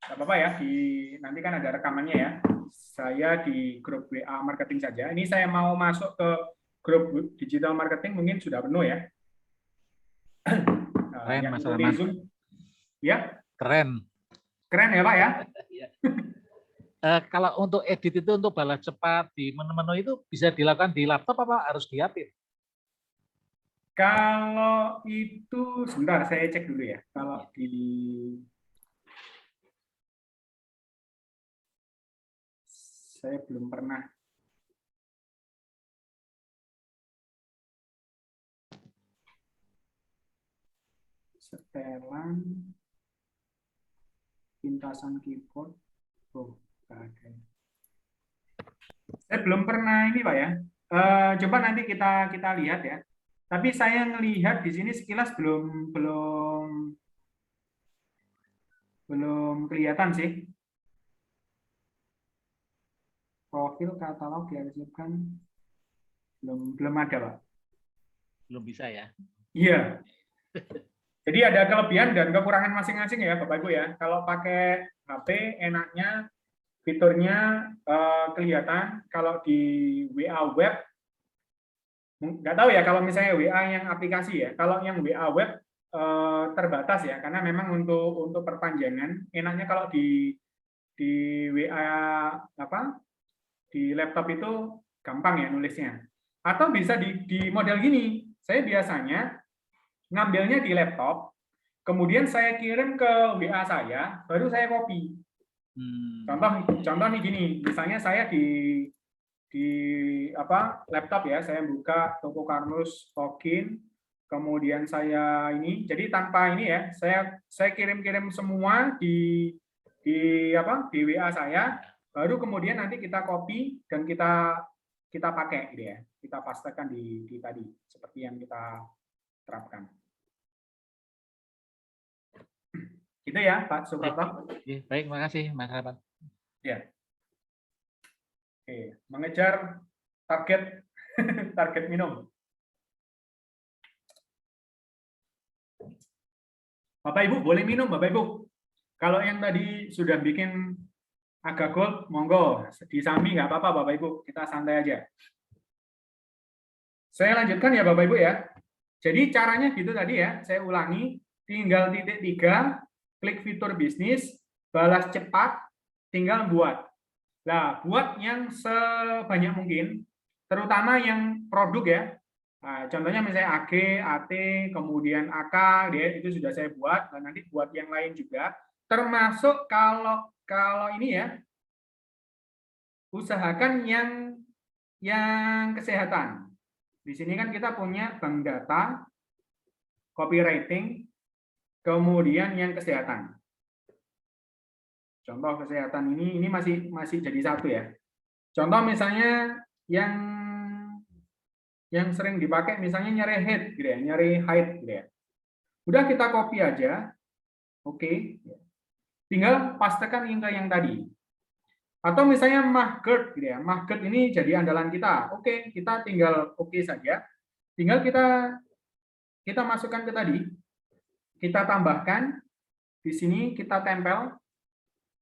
apa-apa ya, nanti kan ada rekamannya ya. Saya di grup WA marketing saja. Ini saya mau masuk ke grup digital marketing mungkin sudah penuh ya. Keren Mas Rahman. Ya. Keren. Keren ya Pak ya. Kalau untuk edit itu untuk balas cepat di menu-menu itu bisa dilakukan di laptop apa harus di HP? Kalau itu sebentar saya cek dulu ya. Kalau di saya belum pernah. Setelan pintasan keyboard. Oh, nggak ada. Saya belum pernah ini Pak ya. Coba nanti kita lihat ya. Tapi saya melihat di sini sekilas belum kelihatan sih. Profil katalog diarsipkan belum ada Pak. Belum bisa ya. Iya. Jadi ada kelebihan dan kekurangan masing-masing ya Bapak Ibu ya. Kalau pakai HP enaknya fiturnya kelihatan. Kalau di WA web nggak tahu ya kalau misalnya WA yang aplikasi ya. Kalau yang WA web terbatas ya karena memang untuk perpanjangan enaknya kalau di WA apa di laptop itu gampang ya nulisnya. Atau bisa di model gini. Saya biasanya ngambilnya di laptop, kemudian saya kirim ke WA saya, baru saya copy. Contoh nih gini, misalnya saya di laptop ya, saya buka toko Karnus login, kemudian saya ini, jadi tanpa ini ya, saya kirim-kirim semua di WA saya, baru kemudian nanti kita copy dan kita kita pakai gitu ya. Kita pastekan di tadi seperti yang kita terapkan. Gitu ya, Pak Suprapto. Baik, makasih Mas Rahmat. Ya. Oke, mengejar target target minum. Bapak Ibu boleh minum, Bapak Ibu. Kalau yang tadi sudah bikin agak gold, monggo. Disami nggak apa-apa, Bapak Ibu. Kita santai aja. Saya lanjutkan ya, Bapak Ibu ya. Jadi caranya gitu tadi ya. Saya ulangi. Tinggal titik 3, klik fitur bisnis, balas cepat, tinggal buat. Nah, buat yang sebanyak mungkin, terutama yang produk ya. Nah, contohnya misalnya AG, AT, kemudian AK, itu sudah saya buat. Dan nanti buat yang lain juga. Termasuk kalau ini ya, usahakan yang kesehatan. Di sini kan kita punya bank data, copywriting, kemudian yang kesehatan. Contoh kesehatan ini masih jadi satu ya. Contoh misalnya yang sering dipakai misalnya nyari head gitu ya, nyari height gitu ya. Udah kita copy aja. Oke. Tinggal pastekan yang tadi. Atau misalnya Mahgert gitu ya. Mahgert ini jadi andalan kita. Oke, kita tinggal oke saja. Tinggal kita masukkan ke tadi. Kita tambahkan di sini, kita tempel,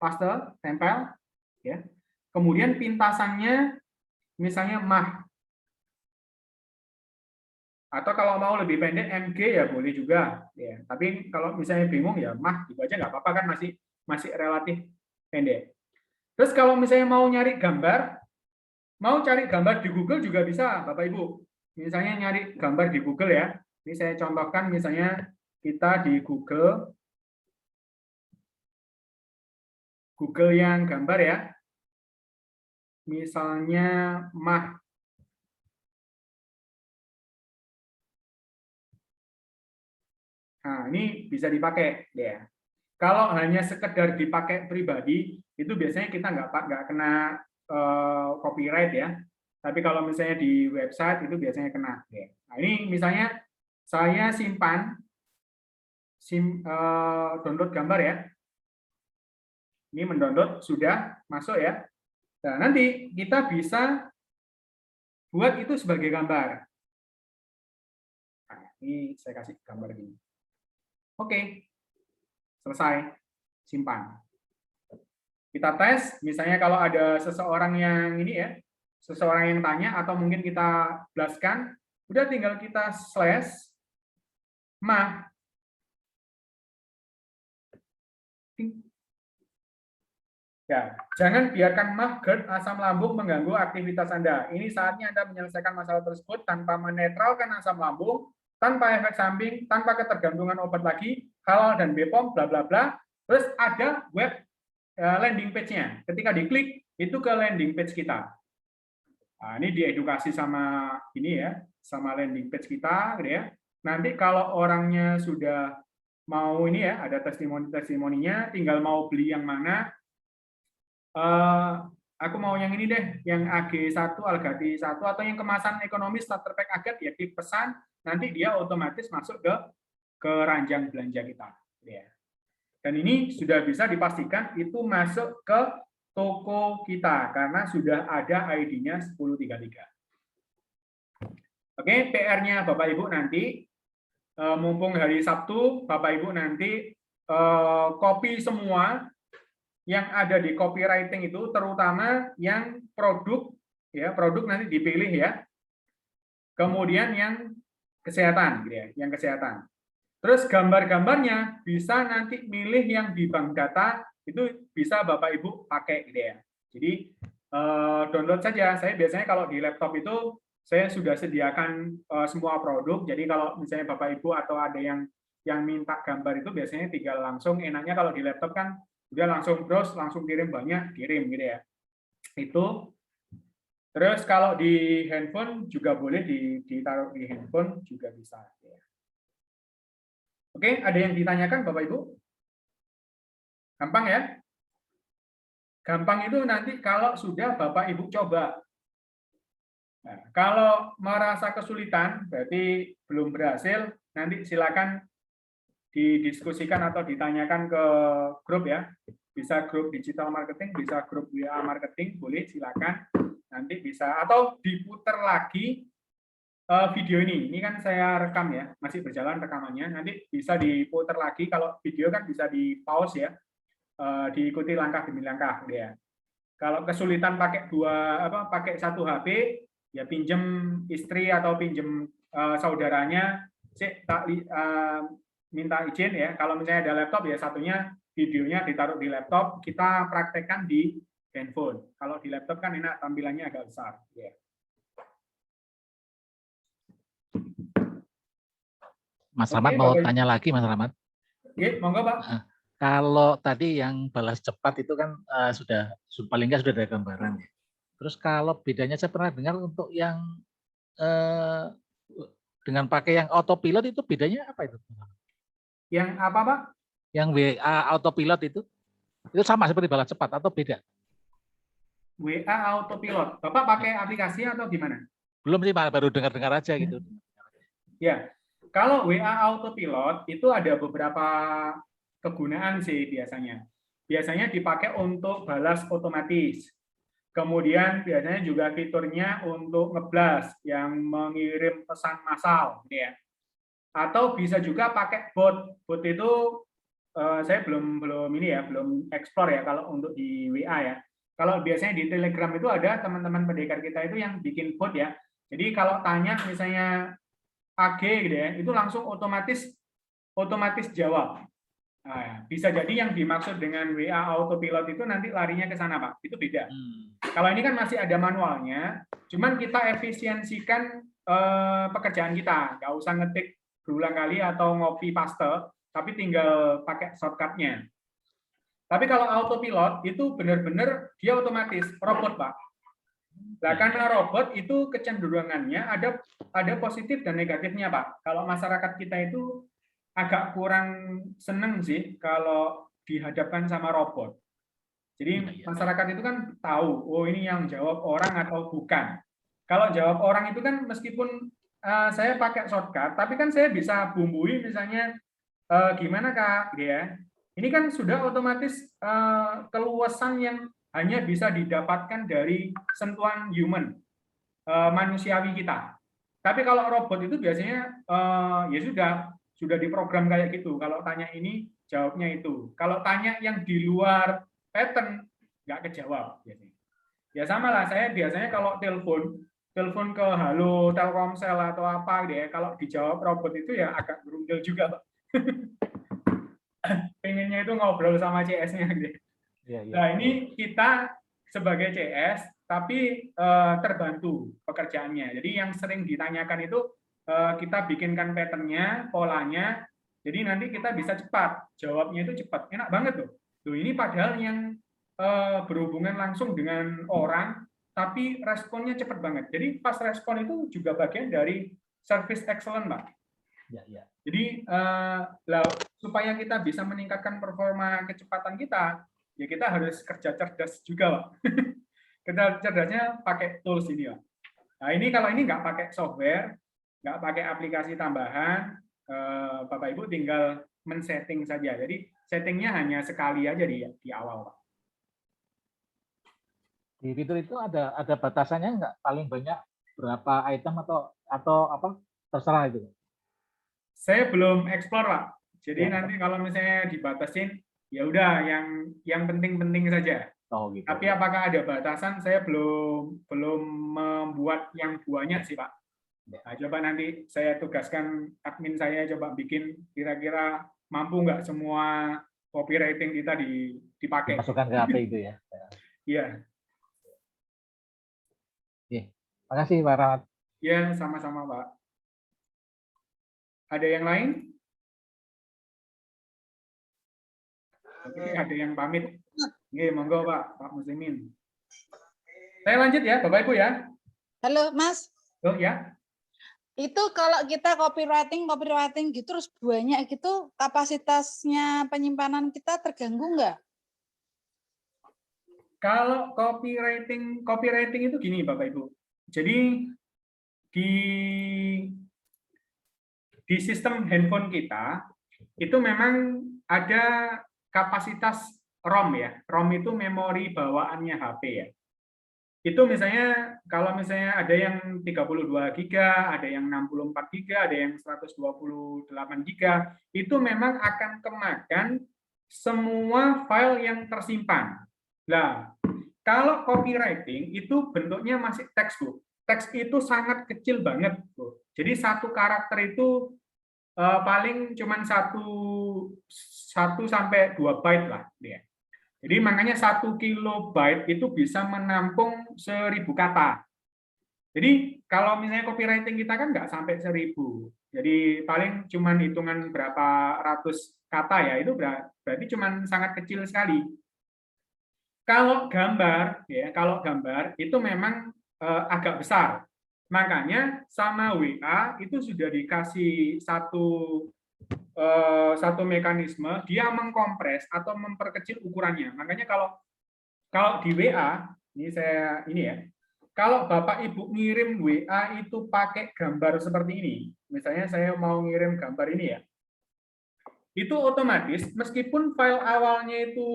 paste, tempel ya. Kemudian pintasannya misalnya mah. Atau kalau mau lebih pendek MG ya boleh juga ya. Tapi kalau misalnya bingung ya mah gitu aja nggak apa-apa kan masih relatif pendek. Terus kalau misalnya mau nyari gambar, mau cari gambar di Google juga bisa, Bapak Ibu. Misalnya nyari gambar di Google ya. Ini saya contohkan misalnya kita di Google yang gambar ya. Misalnya mah. Nah, ini bisa dipakai ya. Kalau hanya sekedar dipakai pribadi, itu biasanya kita nggak kena copyright ya. Tapi kalau misalnya di website itu biasanya kena. Ya. Nah, ini misalnya saya download gambar ya. Ini mendownload sudah masuk ya. Nah, nanti kita bisa buat itu sebagai gambar. Nah, ini saya kasih gambar ini. Oke, selesai, simpan. Kita tes, misalnya kalau ada seseorang yang ini ya, seseorang yang tanya atau mungkin kita blaskan, udah tinggal kita slash mah. Ya, jangan biarkan mah GERD asam lambung mengganggu aktivitas Anda. Ini saatnya Anda menyelesaikan masalah tersebut tanpa menetralkan asam lambung, tanpa efek samping, tanpa ketergantungan obat lagi, halal dan BPOM, bla bla bla. Terus ada web landing page-nya. Ketika diklik, itu ke landing page kita. Nah, ini diedukasi sama ini ya, sama landing page kita, gitu ya. Nanti kalau orangnya sudah mau ini ya, ada testimoninya, tinggal mau beli yang mana. Aku mau yang ini deh, yang AG1, Algati 1, atau yang kemasan ekonomi starter pack Agat, ya klik pesan, nanti dia otomatis masuk ke ranjang belanja kita. Ya. Dan ini sudah bisa dipastikan itu masuk ke toko kita, karena sudah ada ID-nya 1033. Oke, PR-nya Bapak Ibu nanti, mumpung hari Sabtu, Bapak Ibu nanti copy semua yang ada di copywriting itu, terutama yang produk ya, produk nanti dipilih ya. Kemudian yang kesehatan gitu ya, yang kesehatan. Terus gambar-gambarnya bisa nanti milih yang di bank data, itu bisa Bapak Ibu pakai gitu ya. Jadi download saja. Saya biasanya kalau di laptop itu saya sudah sediakan semua produk. Jadi kalau misalnya Bapak Ibu atau ada yang minta gambar itu biasanya tinggal langsung, enaknya kalau di laptop kan udah langsung browse, langsung kirim banyak, kirim gitu ya. Itu. Terus kalau di handphone juga boleh ditaruh di handphone juga bisa. Ya. Oke, ada yang ditanyakan Bapak Ibu? Gampang ya? Gampang itu nanti kalau sudah Bapak Ibu coba. Nah, kalau merasa kesulitan, berarti belum berhasil, nanti silakan didiskusikan atau ditanyakan ke grup ya. Bisa grup digital marketing, bisa grup WA marketing, boleh silakan. Nanti bisa, atau diputar lagi video ini. Ini kan saya rekam ya, masih berjalan rekamannya. Nanti bisa diputar lagi, kalau video kan bisa di pause ya, diikuti langkah demi langkah ya. Kalau kesulitan pakai pakai satu HP, ya pinjem istri atau pinjem saudaranya, minta izin ya. Kalau misalnya ada laptop ya satunya videonya ditaruh di laptop, kita praktekkan di handphone. Kalau di laptop kan enak tampilannya agak besar. Ya. Mas Rahmat mau tanya lagi, Mas Rahmat. Oke, monggo Pak. Kalau tadi yang balas cepat itu kan sudah paling nggak sudah ada gambaran. Terus kalau bedanya saya pernah dengar untuk yang dengan pakai yang autopilot itu bedanya apa itu? Yang apa Pak? Yang WA autopilot itu sama seperti balas cepat atau beda? WA autopilot. Bapak pakai aplikasi atau gimana? Belum sih, baru dengar-dengar aja gitu. Ya, kalau WA autopilot itu ada beberapa kegunaan sih biasanya. Biasanya dipakai untuk balas otomatis. Kemudian biasanya juga fiturnya untuk ngeblas yang mengirim pesan massal, ya. Atau bisa juga pakai bot. Bot itu saya belum explore ya kalau untuk di WA ya. Kalau biasanya di Telegram itu ada teman-teman pendekar kita itu yang bikin bot ya. Jadi kalau tanya misalnya AG gitu ya, itu langsung otomatis jawab. Nah, bisa jadi yang dimaksud dengan WA autopilot itu nanti larinya ke sana, Pak. Itu beda. Kalau ini kan masih ada manualnya, cuman kita efisiensikan pekerjaan kita. Nggak usah ngetik berulang kali atau ngopi paste, tapi tinggal pakai shortcut-nya. Tapi kalau autopilot itu benar-benar dia otomatis, robot, Pak. Nah, karena robot itu kecenderungannya ada positif dan negatifnya, Pak. Kalau masyarakat kita itu agak kurang seneng sih kalau dihadapkan sama robot. Jadi masyarakat itu kan tahu, oh ini yang jawab orang atau bukan. Kalau jawab orang itu kan meskipun saya pakai shortcut, tapi kan saya bisa bumbui misalnya gimana Kak, ya. Ini kan sudah otomatis keluasan yang hanya bisa didapatkan dari sentuhan human, manusiawi kita. Tapi kalau robot itu biasanya ya sudah diprogram kayak gitu. Kalau tanya ini, jawabnya itu. Kalau tanya yang di luar pattern, nggak kejawab. Ya sama lah, saya biasanya kalau telepon ke Halo, Telkomsel atau apa, deh. Kalau dijawab robot itu ya agak berundel juga, Pak. Pengennya itu ngobrol sama CS-nya. Gitu. Nah ini kita sebagai CS, tapi terbantu pekerjaannya. Jadi yang sering ditanyakan itu kita bikinkan pattern-nya, polanya, jadi nanti kita bisa cepat. Jawabnya itu cepat. Enak banget loh. Tuh, ini padahal yang berhubungan langsung dengan orang, tapi responnya cepat banget. Jadi pas respon itu juga bagian dari service excellent, Pak. Ya. Jadi supaya kita bisa meningkatkan performa kecepatan kita, ya kita harus kerja cerdas juga, Pak. Kerja cerdasnya pakai tools ini, Pak. Nah ini kalau ini nggak pakai software, nggak pakai aplikasi tambahan, Bapak Ibu tinggal men-setting saja. Jadi settingnya hanya sekali aja di awal, Pak. Di fitur itu ada batasannya nggak, paling banyak berapa item atau apa, terserah itu? Saya belum explore, Pak. Jadi nanti kalau misalnya dibatasin, ya udah yang penting-penting saja. Oh, gitu. Tapi apakah ada batasan? Saya belum membuat yang banyak sih, Pak. Nah, coba nanti saya tugaskan admin saya coba bikin kira-kira mampu nggak semua copywriting kita dipakai. Masukkan ke HP itu ya. Iya. Oke. Makasih Pak Rahmat. Ya, sama-sama Pak. Ada yang lain? Oke, ada yang pamit. Oke, monggo Pak Muslimin. Saya lanjut ya, Bapak Ibu ya. Halo, Mas. Oh ya. Itu kalau kita copywriting gitu terus banyak gitu, kapasitasnya penyimpanan kita terganggu nggak? Kalau copywriting itu gini Bapak Ibu. Jadi di sistem handphone kita itu memang ada kapasitas ROM ya. ROM itu memori bawaannya HP ya. Itu misalnya kalau misalnya ada yang 32 GB, ada yang 64 GB, ada yang 128 GB, itu memang akan kemakan semua file yang tersimpan. Nah, kalau copywriting itu bentuknya masih teks, Bu. Teks itu sangat kecil banget, Bu. Jadi satu karakter itu paling cuma 1 sampai 2 byte lah, ya. Jadi makanya 1 kilobyte itu bisa menampung 1000 kata. Jadi kalau misalnya copywriting kita kan nggak sampai 1000. Jadi paling cuma hitungan berapa ratus kata ya, itu berarti cuma sangat kecil sekali. Kalau gambar itu memang agak besar. Makanya sama WA itu sudah dikasih satu mekanisme, dia mengkompres atau memperkecil ukurannya. Makanya kalau di WA, ini ya, kalau Bapak Ibu ngirim WA itu pakai gambar seperti ini, misalnya saya mau ngirim gambar ini ya, itu otomatis meskipun file awalnya itu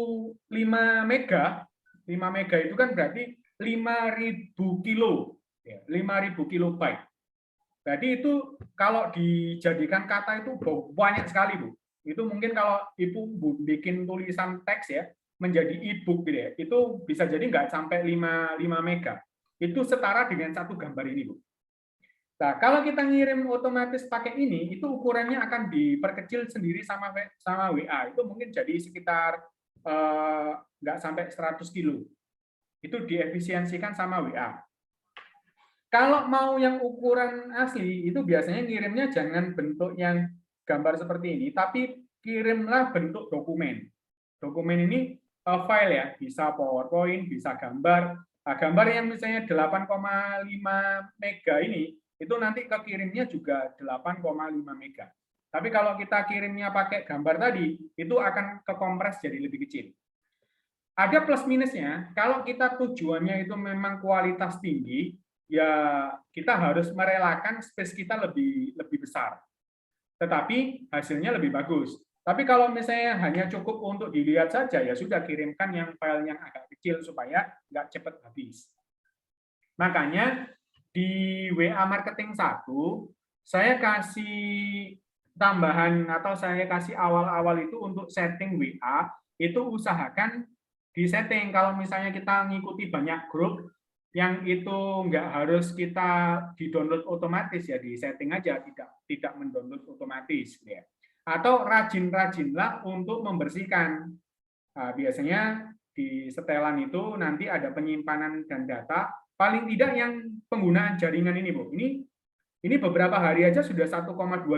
5 mega itu kan berarti 5.000 kilo, ya, 5.000 kilobyte. Berarti itu kalau dijadikan kata itu banyak sekali, Bu. Itu mungkin kalau Ibu bikin tulisan teks ya, menjadi e-book gitu ya, itu bisa jadi nggak sampai 5 mega. Itu setara dengan satu gambar ini, Bu. Nah, kalau kita ngirim otomatis pakai ini, itu ukurannya akan diperkecil sendiri sama WA. Itu mungkin jadi sekitar nggak sampai 100 kilo. Itu diefisiensikan sama WA. Kalau mau yang ukuran asli, itu biasanya ngirimnya jangan bentuk yang gambar seperti ini, tapi kirimlah bentuk dokumen. Dokumen ini file ya, bisa PowerPoint, bisa gambar. Nah, gambar yang misalnya 8,5 mega ini, itu nanti kekirimnya juga 8,5 mega. Tapi kalau kita kirimnya pakai gambar tadi, itu akan kekompres jadi lebih kecil. Ada plus minusnya, kalau kita tujuannya itu memang kualitas tinggi, ya kita harus merelakan space kita lebih besar. Tetapi hasilnya lebih bagus. Tapi kalau misalnya hanya cukup untuk dilihat saja, ya sudah kirimkan yang file yang agak kecil supaya nggak cepat habis. Makanya di WA Marketing 1, saya kasih tambahan atau saya kasih awal-awal itu untuk setting WA, itu usahakan disetting. Kalau misalnya kita ngikuti banyak grup, yang itu nggak harus kita di-download otomatis ya, di setting aja, tidak mendownload otomatis ya. Atau rajin-rajinlah untuk membersihkan. Nah, biasanya di setelan itu nanti ada penyimpanan dan data, paling tidak yang penggunaan jaringan ini, Bu. Ini beberapa hari aja sudah 1,2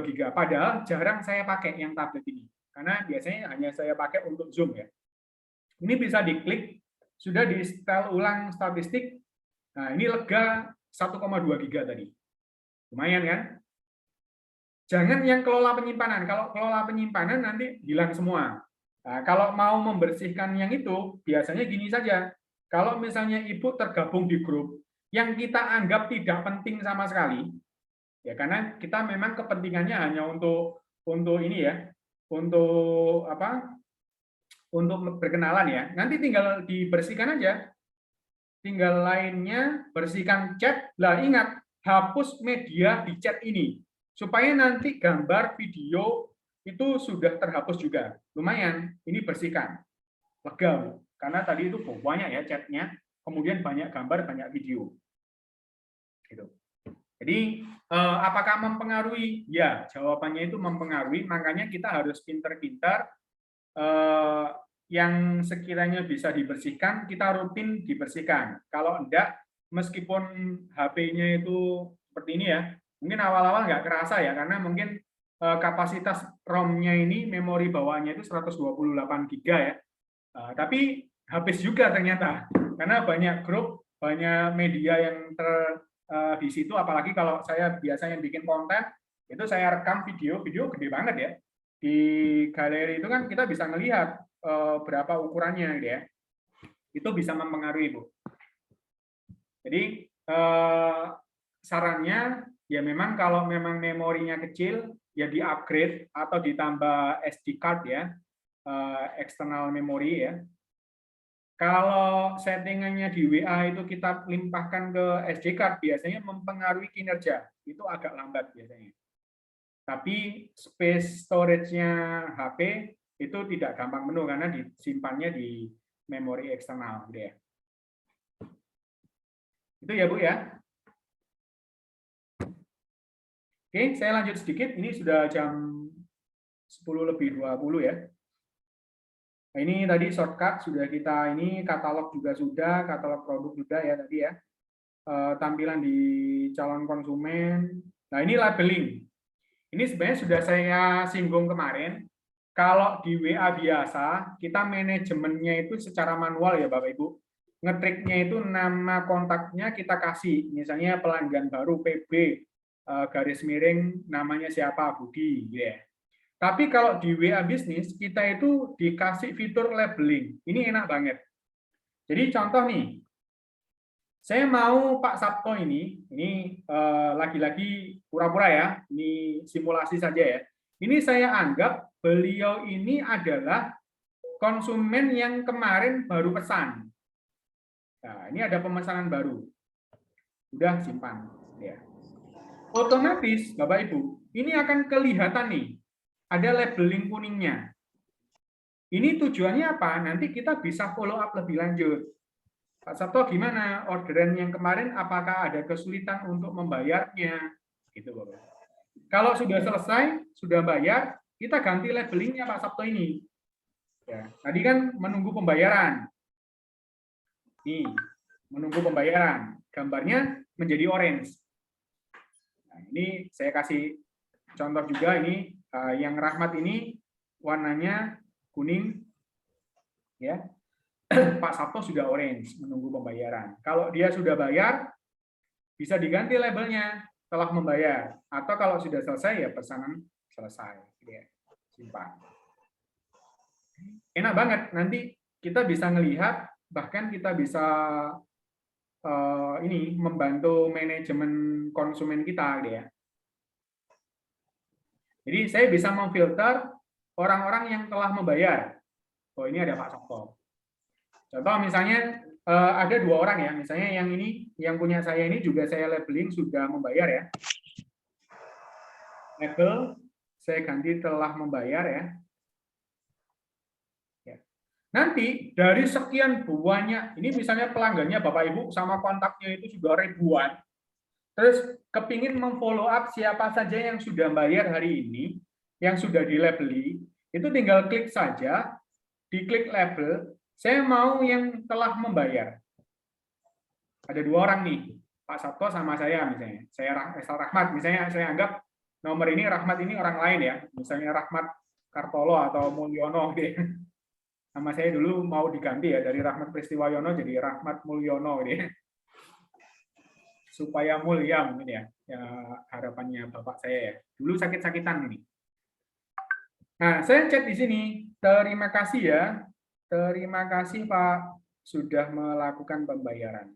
giga, padahal jarang saya pakai yang tablet ini. Karena biasanya hanya saya pakai untuk Zoom ya. Ini bisa diklik, sudah di-setel ulang statistik. Nah, ini lega 1,2 giga tadi. Lumayan kan? Jangan yang kelola penyimpanan. Kalau kelola penyimpanan nanti hilang semua. Nah, kalau mau membersihkan yang itu, biasanya gini saja. Kalau misalnya Ibu tergabung di grup yang kita anggap tidak penting sama sekali, ya karena kita memang kepentingannya hanya untuk ini ya, untuk apa? Untuk berkenalan ya. Nanti tinggal dibersihkan aja. Tinggal lainnya bersihkan chat. Lah ingat, hapus media di chat ini supaya nanti gambar, video itu sudah terhapus juga. Lumayan, ini bersihkan. Lega, karena tadi itu banyak ya chatnya, kemudian banyak gambar, banyak video. Gitu. Jadi apakah mempengaruhi? Ya, jawabannya itu mempengaruhi. Makanya kita harus pintar-pintar yang sekiranya bisa dibersihkan, kita rutin dibersihkan. Kalau enggak, meskipun HP-nya itu seperti ini ya, mungkin awal-awal nggak kerasa ya, karena mungkin kapasitas ROM-nya ini, memori bawaannya itu 128 GB ya. Tapi habis juga ternyata, karena banyak grup, banyak media yang di situ, apalagi kalau saya biasanya bikin konten, itu saya rekam video gede banget ya. Di galeri itu kan kita bisa melihat berapa ukurannya gitu ya. Itu bisa mempengaruhi, Bu. Jadi sarannya ya memang kalau memang memorinya kecil ya di-upgrade atau ditambah SD card ya, eksternal memori ya. Kalau settingannya di WA itu kita limpahkan ke SD card, biasanya mempengaruhi kinerja. Itu agak lambat biasanya. Tapi space storage-nya HP itu tidak gampang penuh karena disimpannya di memori eksternal. Gitu ya. Itu ya Bu ya. Oke, saya lanjut sedikit. Ini sudah jam 10:20 ya. Nah, ini tadi shortcut sudah kita ini, katalog juga sudah, katalog produk juga ya tadi ya. Tampilan di calon konsumen. Nah, ini labeling. Ini sebenarnya sudah saya singgung kemarin. Kalau di WA biasa, kita manajemennya itu secara manual ya Bapak Ibu. Ngetriknya itu nama kontaknya kita kasih. Misalnya pelanggan baru PB, garis miring namanya siapa, Budi. Ya. Tapi kalau di WA bisnis, kita itu dikasih fitur labeling. Ini enak banget. Jadi contoh nih, saya mau Pak Sabto ini lagi-lagi pura-pura ya, ini simulasi saja ya. Ini saya anggap beliau ini adalah konsumen yang kemarin baru pesan. Nah, ini ada pemesanan baru. Udah simpan. Ya. Otomatis, Bapak Ibu, ini akan kelihatan nih, ada labeling kuningnya. Ini tujuannya apa? Nanti kita bisa follow up lebih lanjut. Pak Sabto gimana? Orderan yang kemarin apakah ada kesulitan untuk membayarnya? Gitu, Bapak. Kalau sudah selesai, sudah bayar, kita ganti labelingnya Pak Sabto ini. Ya, tadi kan menunggu pembayaran. Nih, menunggu pembayaran. Gambarnya menjadi orange. Nah, ini saya kasih contoh juga ini. Yang Rahmat ini warnanya kuning, ya. Pak Sabto sudah orange, menunggu pembayaran. Kalau dia sudah bayar, bisa diganti labelnya telah membayar. Atau kalau sudah selesai, ya pesanan selesai. Ya, simpan. Enak banget. Nanti kita bisa melihat, bahkan kita bisa ini membantu manajemen konsumen kita, ya. Jadi saya bisa memfilter orang-orang yang telah membayar. Oh, ini ada Pak Sabto. Contoh misalnya ada 2 orang ya, misalnya yang ini, yang punya saya ini juga saya labeling sudah membayar ya. Label, saya ganti telah membayar ya. Nanti dari sekian banyak, ini misalnya pelanggannya Bapak Ibu sama kontaknya itu sudah ribuan. Terus kepingin memfollow up siapa saja yang sudah bayar hari ini, yang sudah dilabeli, itu tinggal klik saja, diklik label, saya mau yang telah membayar. Ada 2 orang nih, Pak Sabto sama saya misalnya. Saya Rahmat, misalnya saya anggap nomor ini Rahmat ini orang lain ya, misalnya Rahmat Kartolo atau Mulyono gitu. Nama saya dulu mau diganti ya dari Rahmat Pristiwayono jadi Rahmat Mulyono gitu. Supaya mulia mungkin ya, harapannya Bapak saya ya. Dulu sakit-sakitan ini. Nah, saya chat di sini. Terima kasih ya. Terima kasih Pak sudah melakukan pembayaran.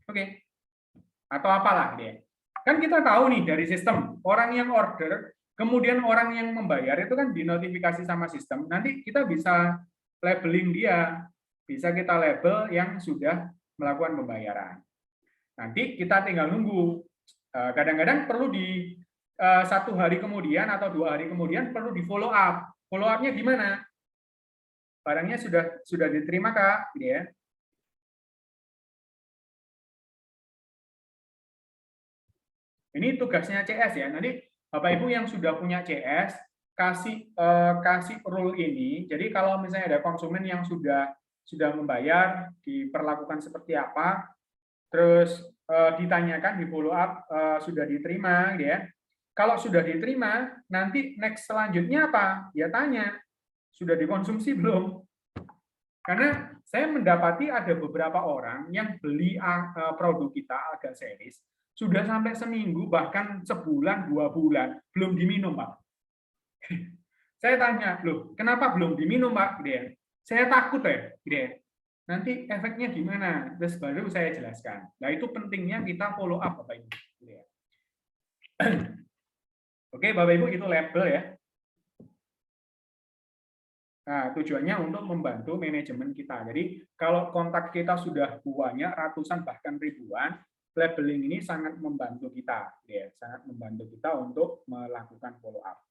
Oke. Atau apalah dia. Kan kita tahu nih dari sistem, orang yang order kemudian orang yang membayar itu kan dinotifikasi sama sistem. Nanti kita bisa labeling dia, bisa kita label yang sudah melakukan pembayaran. Nanti kita tinggal nunggu. Kadang-kadang perlu di 1 hari kemudian atau 2 hari kemudian perlu di follow up. Follow up-nya gimana? Barangnya sudah diterima Kak, gitu ya. Ini tugasnya CS ya. Nanti Bapak Ibu yang sudah punya CS kasih rule ini. Jadi kalau misalnya ada konsumen yang sudah membayar, diperlakukan seperti apa, terus ditanyakan di follow up sudah diterima, ya. Kalau sudah diterima, nanti next selanjutnya apa? Ya tanya, sudah dikonsumsi belum? Karena saya mendapati ada beberapa orang yang beli produk kita Alga Series sudah sampai seminggu, bahkan sebulan, 2 bulan, belum diminum, Pak. Saya tanya, loh, kenapa belum diminum, Pak? Gitu ya. Saya takut ya, gitu ya. Nanti efeknya gimana? Terus baru saya jelaskan. Nah, itu pentingnya kita follow up, Bapak Ibu. Gitu ya. Oke, Bapak Ibu, itu label ya. Nah, tujuannya untuk membantu manajemen kita. Jadi, kalau kontak kita sudah banyak, ratusan bahkan ribuan, labeling ini sangat membantu kita, gitu ya. Sangat membantu kita untuk melakukan follow up.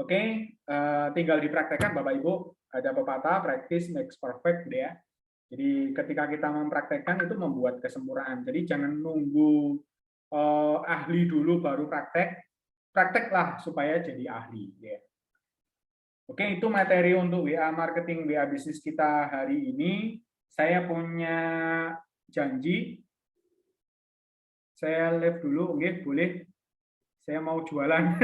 Oke, tinggal dipraktekkan Bapak Ibu. Ada pepatah, practice makes perfect, gitu ya. Jadi ketika kita mempraktekkan itu membuat kesempurnaan. Jadi jangan nunggu ahli dulu baru praktek, prakteklah supaya jadi ahli. Gitu ya. Oke, itu materi untuk WA marketing, WA bisnis kita hari ini. Saya punya janji. Saya live dulu, oke, boleh. Saya mau jualan.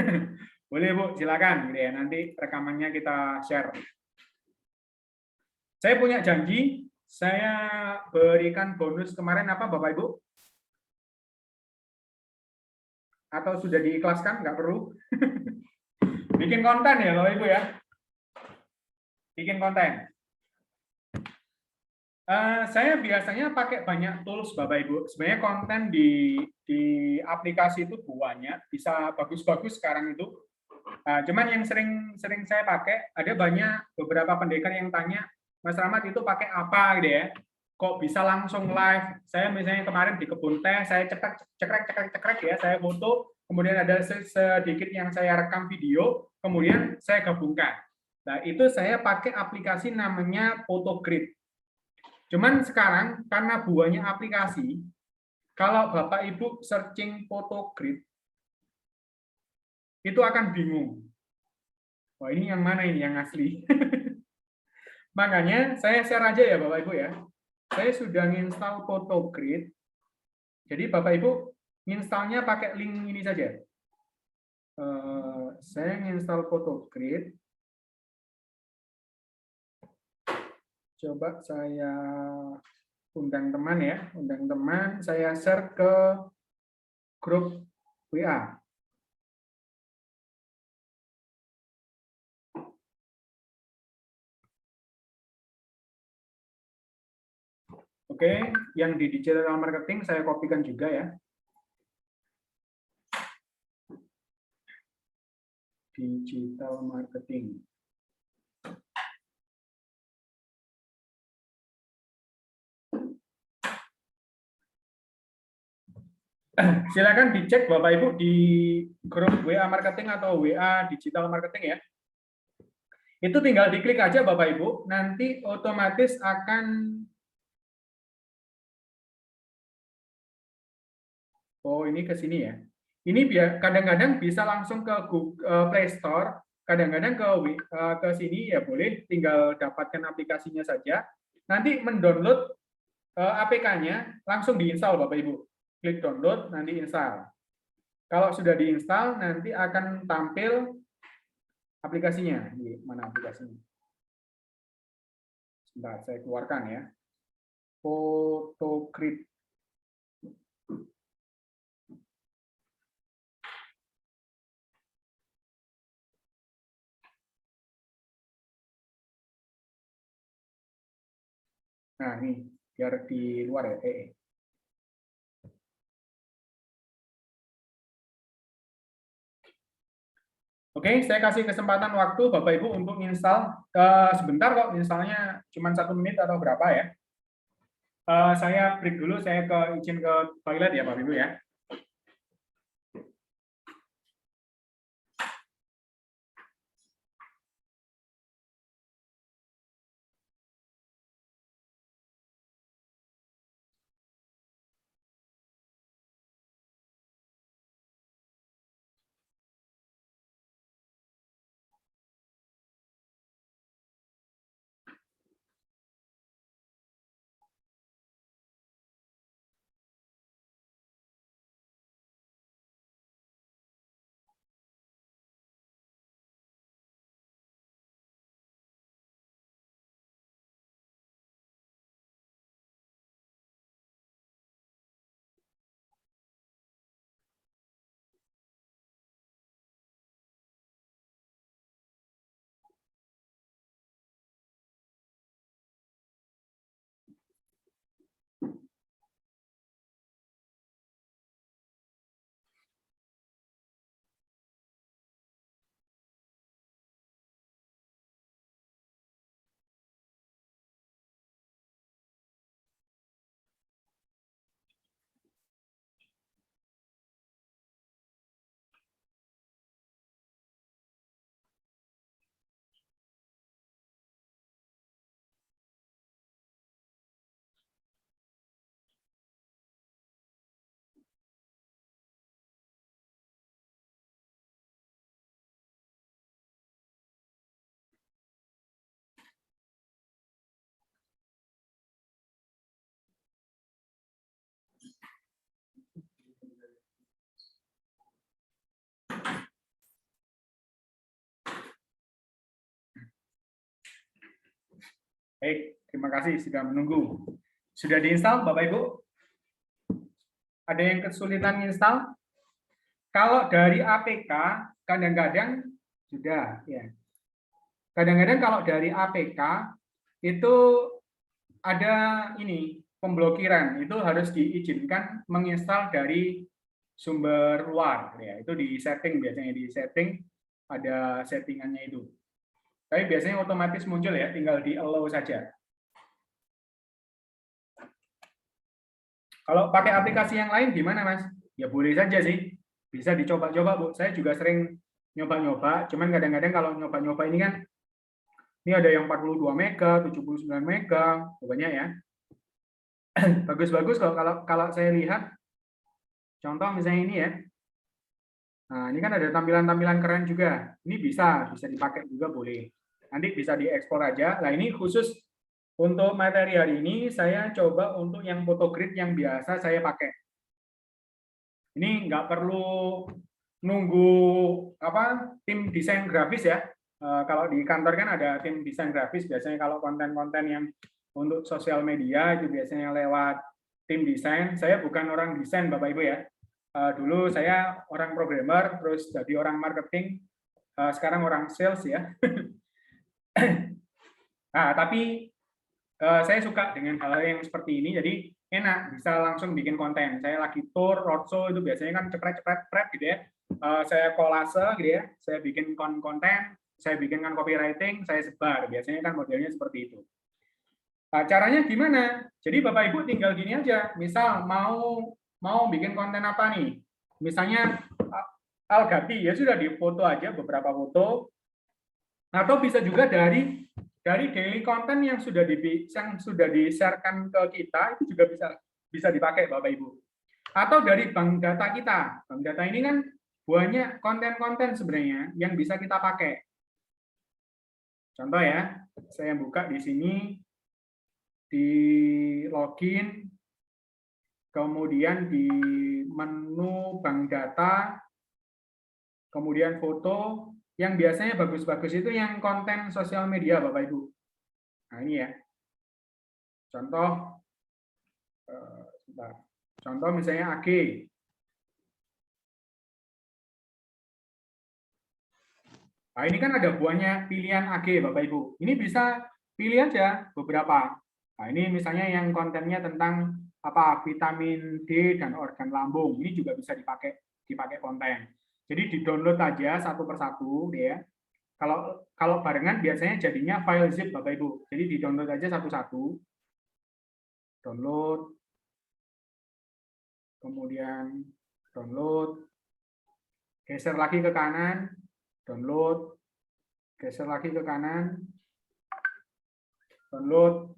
Boleh, Bu, silakan. Gitu ya. Nanti rekamannya kita share. Saya punya janji, saya berikan bonus kemarin apa, Bapak Ibu? Atau sudah diikhlaskan, nggak perlu? Bikin konten ya, Bapak Ibu ya? Bikin konten. Saya biasanya pakai banyak tools, Bapak Ibu. Sebenarnya konten di aplikasi itu banyak, bisa bagus-bagus sekarang itu. Cuman yang sering saya pakai, ada banyak beberapa pendekar yang tanya, Mas Rahmat itu pakai apa gitu ya? Kok bisa langsung live? Saya misalnya kemarin di kebun teh, saya cekrek ya, saya foto, kemudian ada sedikit yang saya rekam video, kemudian saya gabungkan. Nah, itu saya pakai aplikasi namanya Photogrid. Cuman sekarang karena banyak aplikasi, kalau Bapak Ibu searching Photogrid, itu akan bingung. Wah, ini yang mana ini yang asli? Makanya saya share aja ya Bapak Ibu ya. Saya sudah nginstal Photogrid. Jadi Bapak Ibu nginstalnya pakai link ini saja. Saya nginstal Photogrid. Coba saya undang teman ya, undang teman. Saya share ke grup WA. Oke, yang di digital marketing saya kopikan juga ya. Digital marketing. Silakan dicek Bapak Ibu di grup WA marketing atau WA digital marketing ya. Itu tinggal diklik aja Bapak Ibu, nanti otomatis akan ini ke sini ya. Ini biar kadang-kadang bisa langsung ke Google Play Store, kadang-kadang ke sini ya boleh, tinggal dapatkan aplikasinya saja. Nanti mendownload APK-nya langsung diinstal Bapak Ibu. Klik download, nanti install. Kalau sudah diinstal, nanti akan tampil aplikasinya. Di mana aplikasinya? Sebentar, saya keluarkan ya. Photogrid. Nah, ini biar di luar ya. Oke, saya kasih kesempatan waktu Bapak Ibu untuk install. Sebentar kok, instalnya cuma 1 menit atau berapa ya. Saya break dulu, saya izin ke toilet ya Bapak Ibu ya. Baik, terima kasih sudah menunggu. Sudah diinstal, Bapak Ibu? Ada yang kesulitan install? Kalau dari APK, kadang-kadang sudah, ya. Kadang-kadang kalau dari APK itu ada ini pemblokiran, itu harus diizinkan menginstal dari sumber luar, ya. Itu di setting, biasanya di setting ada settingannya itu. Tapi biasanya otomatis muncul ya, tinggal di allow saja. Kalau pakai aplikasi yang lain gimana, Mas? Ya boleh saja sih. Bisa dicoba-coba, Bu. Saya juga sering nyoba-nyoba, cuman kadang-kadang kalau nyoba-nyoba ini kan, ini ada yang 42 mega, 79 mega, pokoknya ya. Bagus-bagus kalau saya lihat, contoh misalnya ini ya. Nah, ini kan ada tampilan-tampilan keren juga. Ini bisa dipakai juga boleh. Nanti bisa diekspor aja. Nah, ini khusus untuk materi hari ini, saya coba untuk yang photogrid yang biasa saya pakai. Ini nggak perlu nunggu tim desain grafis ya. Kalau di kantor kan ada tim desain grafis, biasanya kalau konten-konten yang untuk sosial media itu biasanya lewat tim desain. Saya bukan orang desain, Bapak Ibu ya. Dulu saya orang programmer, terus jadi orang marketing, sekarang orang sales ya. Nah, tapi saya suka dengan hal yang seperti ini, jadi enak, bisa langsung bikin konten. Saya lagi tour, roadshow, itu biasanya kan cepet-cepet gitu ya. Saya kolase gitu ya, saya bikin konten, saya bikinkan copywriting, saya sebar. Biasanya kan modelnya seperti itu. Nah, caranya gimana? Jadi Bapak Ibu tinggal gini aja, misal mau bikin konten apa nih? Misalnya Algati, ya sudah difoto aja beberapa foto, atau bisa juga dari daily content yang sudah di-share-kan ke kita, itu juga bisa dipakai Bapak Ibu. Atau dari bank data kita. Bank data ini kan banyak konten-konten sebenarnya yang bisa kita pakai. Contoh ya, saya buka di sini, di login, kemudian di menu bank data, kemudian foto, yang biasanya bagus-bagus itu yang konten sosial media, Bapak Ibu. Nah, ini ya. Contoh misalnya AG. Nah, ini kan ada banyak pilihan AG, Bapak Ibu. Ini bisa pilih aja beberapa. Nah, ini misalnya yang kontennya tentang vitamin D dan organ lambung. Ini juga bisa dipakai konten. Jadi di-download aja satu persatu ya. Kalau barengan biasanya jadinya file zip Bapak Ibu. Jadi di-download aja satu-satu. Download. Kemudian download. Geser lagi ke kanan. Download. Geser lagi ke kanan. Download.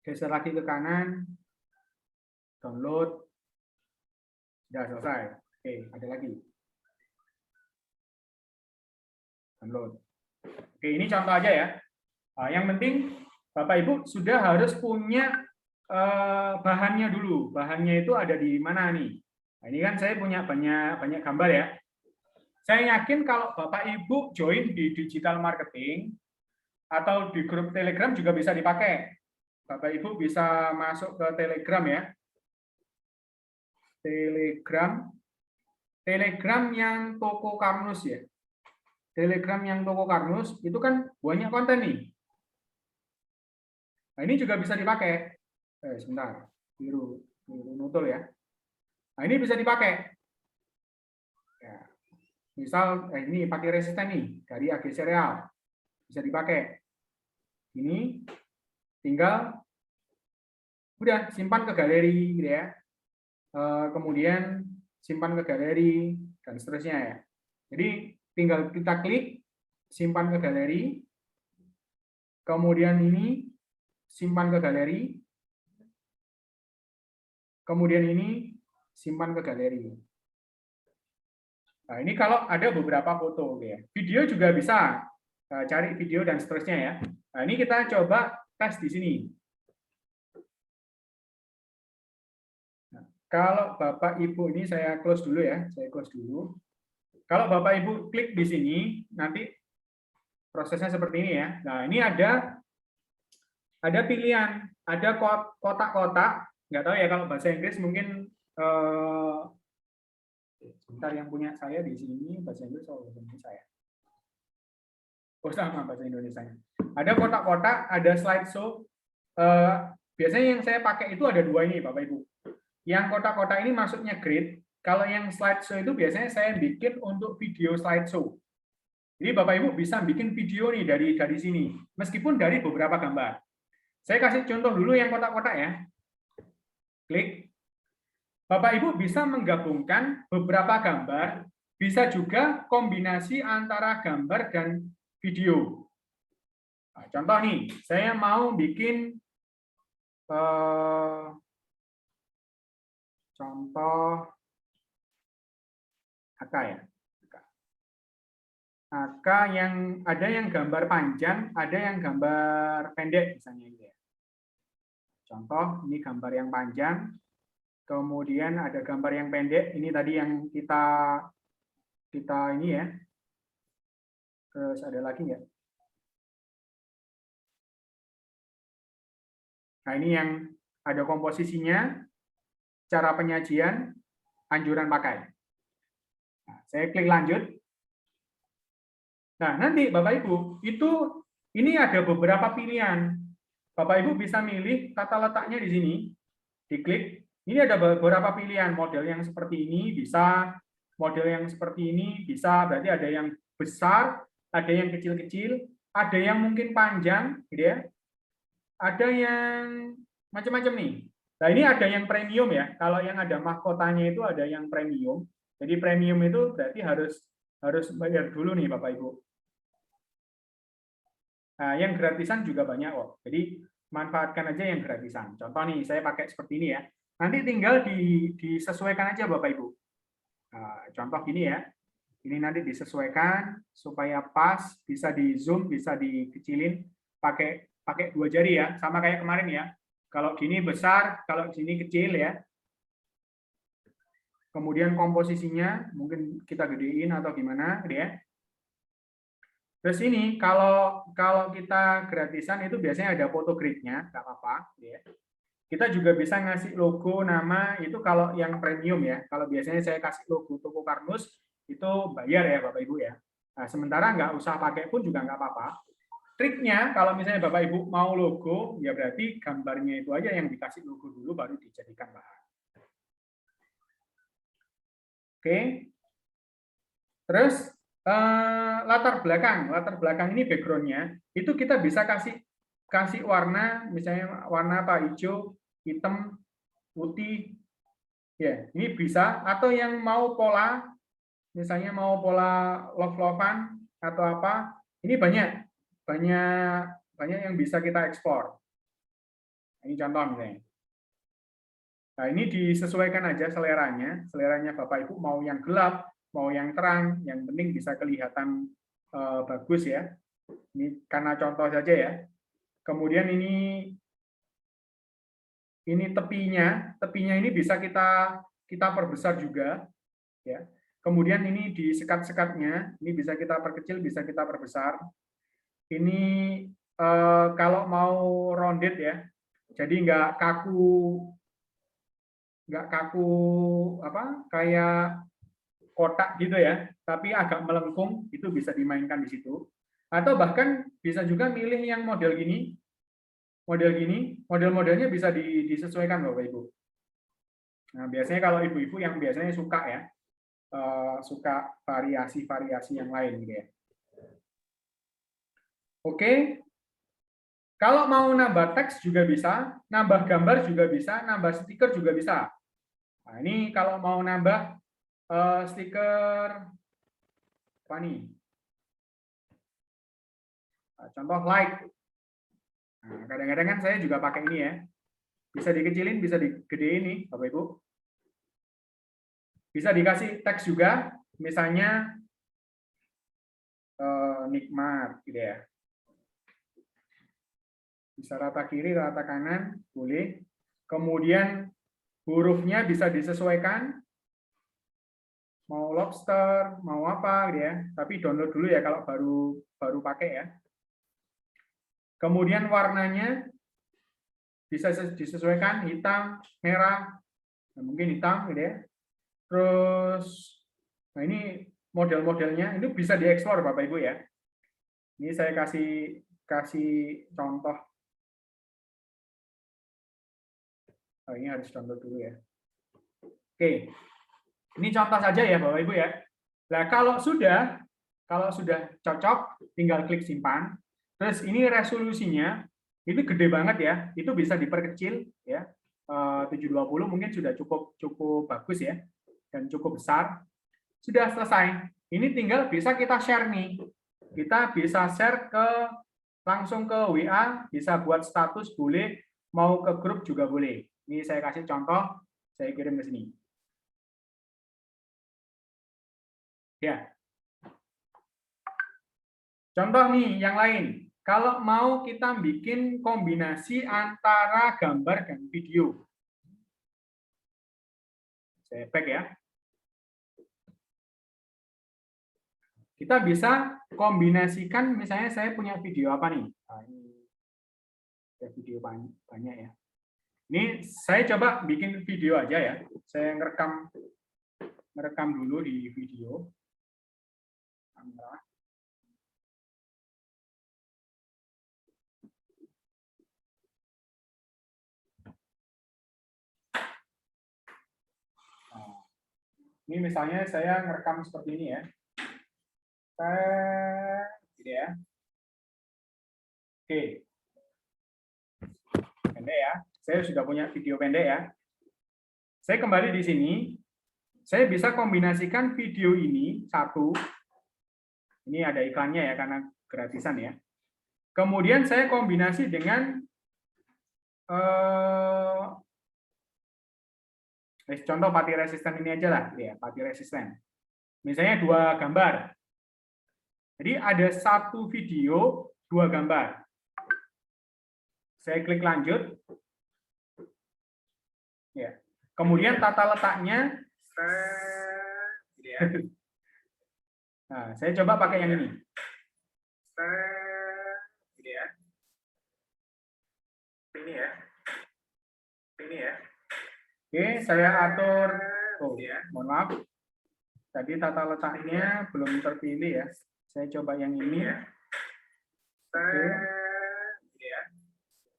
Geser lagi ke kanan. Download. Sudah selesai. Oke, ada lagi. Download. Oke, ini contoh aja ya. Yang penting Bapak Ibu sudah harus punya bahannya dulu. Bahannya itu ada di mana nih? Nah, ini kan saya punya banyak gambar ya. Saya yakin kalau Bapak Ibu join di digital marketing atau di grup Telegram juga bisa dipakai. Bapak Ibu bisa masuk ke Telegram ya. Telegram yang toko Karnus ya. Telegram yang toko Karnus itu kan banyak konten nih. Nah, ini juga bisa dipakai. Sebentar, biru nutul ya. Nah, ini bisa dipakai. Ya. Misal ini pakai resisten nih dari AG Cereal. Bisa dipakai. Ini tinggal udah simpan ke galeri gitu ya. Kemudian simpan ke galeri dan seterusnya ya. Jadi tinggal kita klik simpan ke galeri, kemudian ini simpan ke galeri, kemudian ini simpan ke galeri. Nah, ini kalau ada beberapa foto ya. Video juga bisa, cari video dan seterusnya ya. Nah, ini kita coba tes di sini. Nah, kalau Bapak Ibu ini saya close dulu ya, saya close dulu. Kalau Bapak Ibu klik di sini, nanti prosesnya seperti ini ya. Nah, ini ada ada pilihan, ada kotak-kotak, nggak tahu ya kalau bahasa Inggris mungkin sebentar, yang punya saya di sini bahasa Inggris atau bahasa Indonesia ya? Oh, sama bahasa Indonesia. Ada kotak-kotak, ada slideshow. Biasanya yang saya pakai itu ada dua ini, Bapak Ibu. Yang kotak-kotak ini maksudnya grid. Kalau yang slideshow itu biasanya saya bikin untuk video slideshow. Jadi Bapak Ibu bisa bikin video nih dari sini, meskipun dari beberapa gambar. Saya kasih contoh dulu yang kotak-kotak ya. Klik. Bapak Ibu bisa menggabungkan beberapa gambar, bisa juga kombinasi antara gambar dan video. Nah, contoh nih, saya mau bikin contoh AK ya. AK yang ada yang gambar panjang, ada yang gambar pendek misalnya gitu ya. Contoh, ini gambar yang panjang, kemudian ada gambar yang pendek. Ini tadi yang kita ini ya. Terus ada lagi nggak? Nah, ini yang ada komposisinya, cara penyajian, anjuran pakai. Nah, saya klik lanjut. Nah, nanti Bapak Ibu, ini ada beberapa pilihan. Bapak Ibu bisa milih tata letaknya di sini, diklik. Ini ada beberapa pilihan, model yang seperti ini bisa, model yang seperti ini bisa, berarti ada yang besar, ada yang kecil-kecil, ada yang mungkin panjang, gitu ya. Ada yang macam-macam nih. Nah, ini ada yang premium ya. Kalau yang ada mahkotanya itu ada yang premium. Jadi premium itu berarti harus bayar dulu nih Bapak Ibu. Nah, yang gratisan juga banyak kok. Jadi manfaatkan aja yang gratisan. Contoh nih, saya pakai seperti ini ya. Nanti tinggal disesuaikan aja Bapak Ibu. Nah, contoh gini ya. Ini nanti disesuaikan supaya pas, bisa di zoom, bisa dikecilin pakai dua jari ya, sama kayak kemarin ya. Kalau gini besar, kalau sini kecil ya. Kemudian komposisinya mungkin kita gedein atau gimana, gitu ya. Terus ini kalau kita gratisan itu biasanya ada foto gridnya, nggak apa-apa, gitu ya. Kita juga bisa ngasih logo, nama, itu kalau yang premium ya. Kalau biasanya saya kasih logo Toko Karnus, itu bayar ya Bapak Ibu ya. Nah, sementara nggak usah pakai pun juga nggak apa-apa. Triknya, kalau misalnya Bapak Ibu mau logo, ya berarti gambarnya itu aja yang dikasih logo dulu, baru dijadikan bahan. Oke. Terus, latar belakang ini background-nya, itu kita bisa kasih warna, misalnya warna apa, hijau, hitam, putih, ya ini bisa. Atau yang mau pola, misalnya mau pola love-lovean atau apa, ini banyak yang bisa kita ekspor. Ini contoh misalnya. Nah, ini disesuaikan aja seleranya Bapak Ibu mau yang gelap, mau yang terang, yang penting bisa kelihatan bagus ya. Ini karena contoh saja ya. Kemudian ini tepinya ini bisa kita perbesar juga ya. Kemudian ini di sekat-sekatnya, ini bisa kita perkecil, bisa kita perbesar. Ini kalau mau rounded ya, jadi nggak kaku apa kayak kotak gitu ya, tapi agak melengkung, itu bisa dimainkan di situ. Atau bahkan bisa juga milih yang model gini, model-modelnya bisa disesuaikan Bapak Ibu. Nah, biasanya kalau ibu-ibu yang biasanya suka ya, suka variasi-variasi yang lain gitu ya. Oke, kalau mau nambah teks juga bisa, nambah gambar juga bisa, nambah stiker juga bisa. Nah, ini kalau mau nambah stiker apa nih? Nah, contoh like. Nah, kadang-kadang kan saya juga pakai ini ya. Bisa dikecilin, bisa digedein nih, Bapak Ibu. Bisa dikasih teks juga, misalnya nikmat gitu ya. Bisa rata kiri, rata kanan, boleh. Kemudian hurufnya bisa disesuaikan. Mau lobster, mau apa gitu ya. Tapi download dulu ya kalau baru pakai ya. Kemudian warnanya bisa disesuaikan hitam, merah, nah, mungkin hitam gitu ya. Terus, nah ini model-modelnya itu bisa dieksplor Bapak Ibu ya. Ini saya kasih contoh. Oh, ini harus download dulu ya. Oke, ini contoh saja ya Bapak Ibu ya. Nah kalau sudah cocok, tinggal klik simpan. Terus ini resolusinya itu gede banget ya. Itu bisa diperkecil ya. 720 mungkin sudah cukup bagus ya dan cukup besar. Sudah selesai. Ini tinggal bisa kita share nih. Kita bisa share langsung ke WA, bisa buat status boleh, mau ke grup juga boleh. Ini saya kasih contoh, saya kirim ke sini. Ya. Contoh nih yang lain. Kalau mau kita bikin kombinasi antara gambar dan video. Saya back ya. Kita bisa kombinasikan, misalnya saya punya video apa nih? Nah, ini ada video banyak ya. Ini saya coba bikin video aja ya. Saya ngerekam dulu di video. Kamera. Nah, ini misalnya saya ngerekam seperti ini ya. Gitu ya. Oke. Pendek ya. Saya sudah punya video pendek ya. Saya kembali di sini. Saya bisa kombinasikan video ini satu. Ini ada iklannya ya karena gratisan ya. Kemudian saya kombinasi dengan contoh pati resisten ini aja lah, ya, pati resisten. Misalnya 2 gambar. Jadi ada 1 video, 2 gambar. Saya klik lanjut. Ya. Kemudian tata letaknya. Nah, saya coba pakai yang ini. Ini ya. Oke, saya atur. Oh, mohon maaf. Tadi tata letaknya belum terpilih ya. Saya coba yang ini. Oke.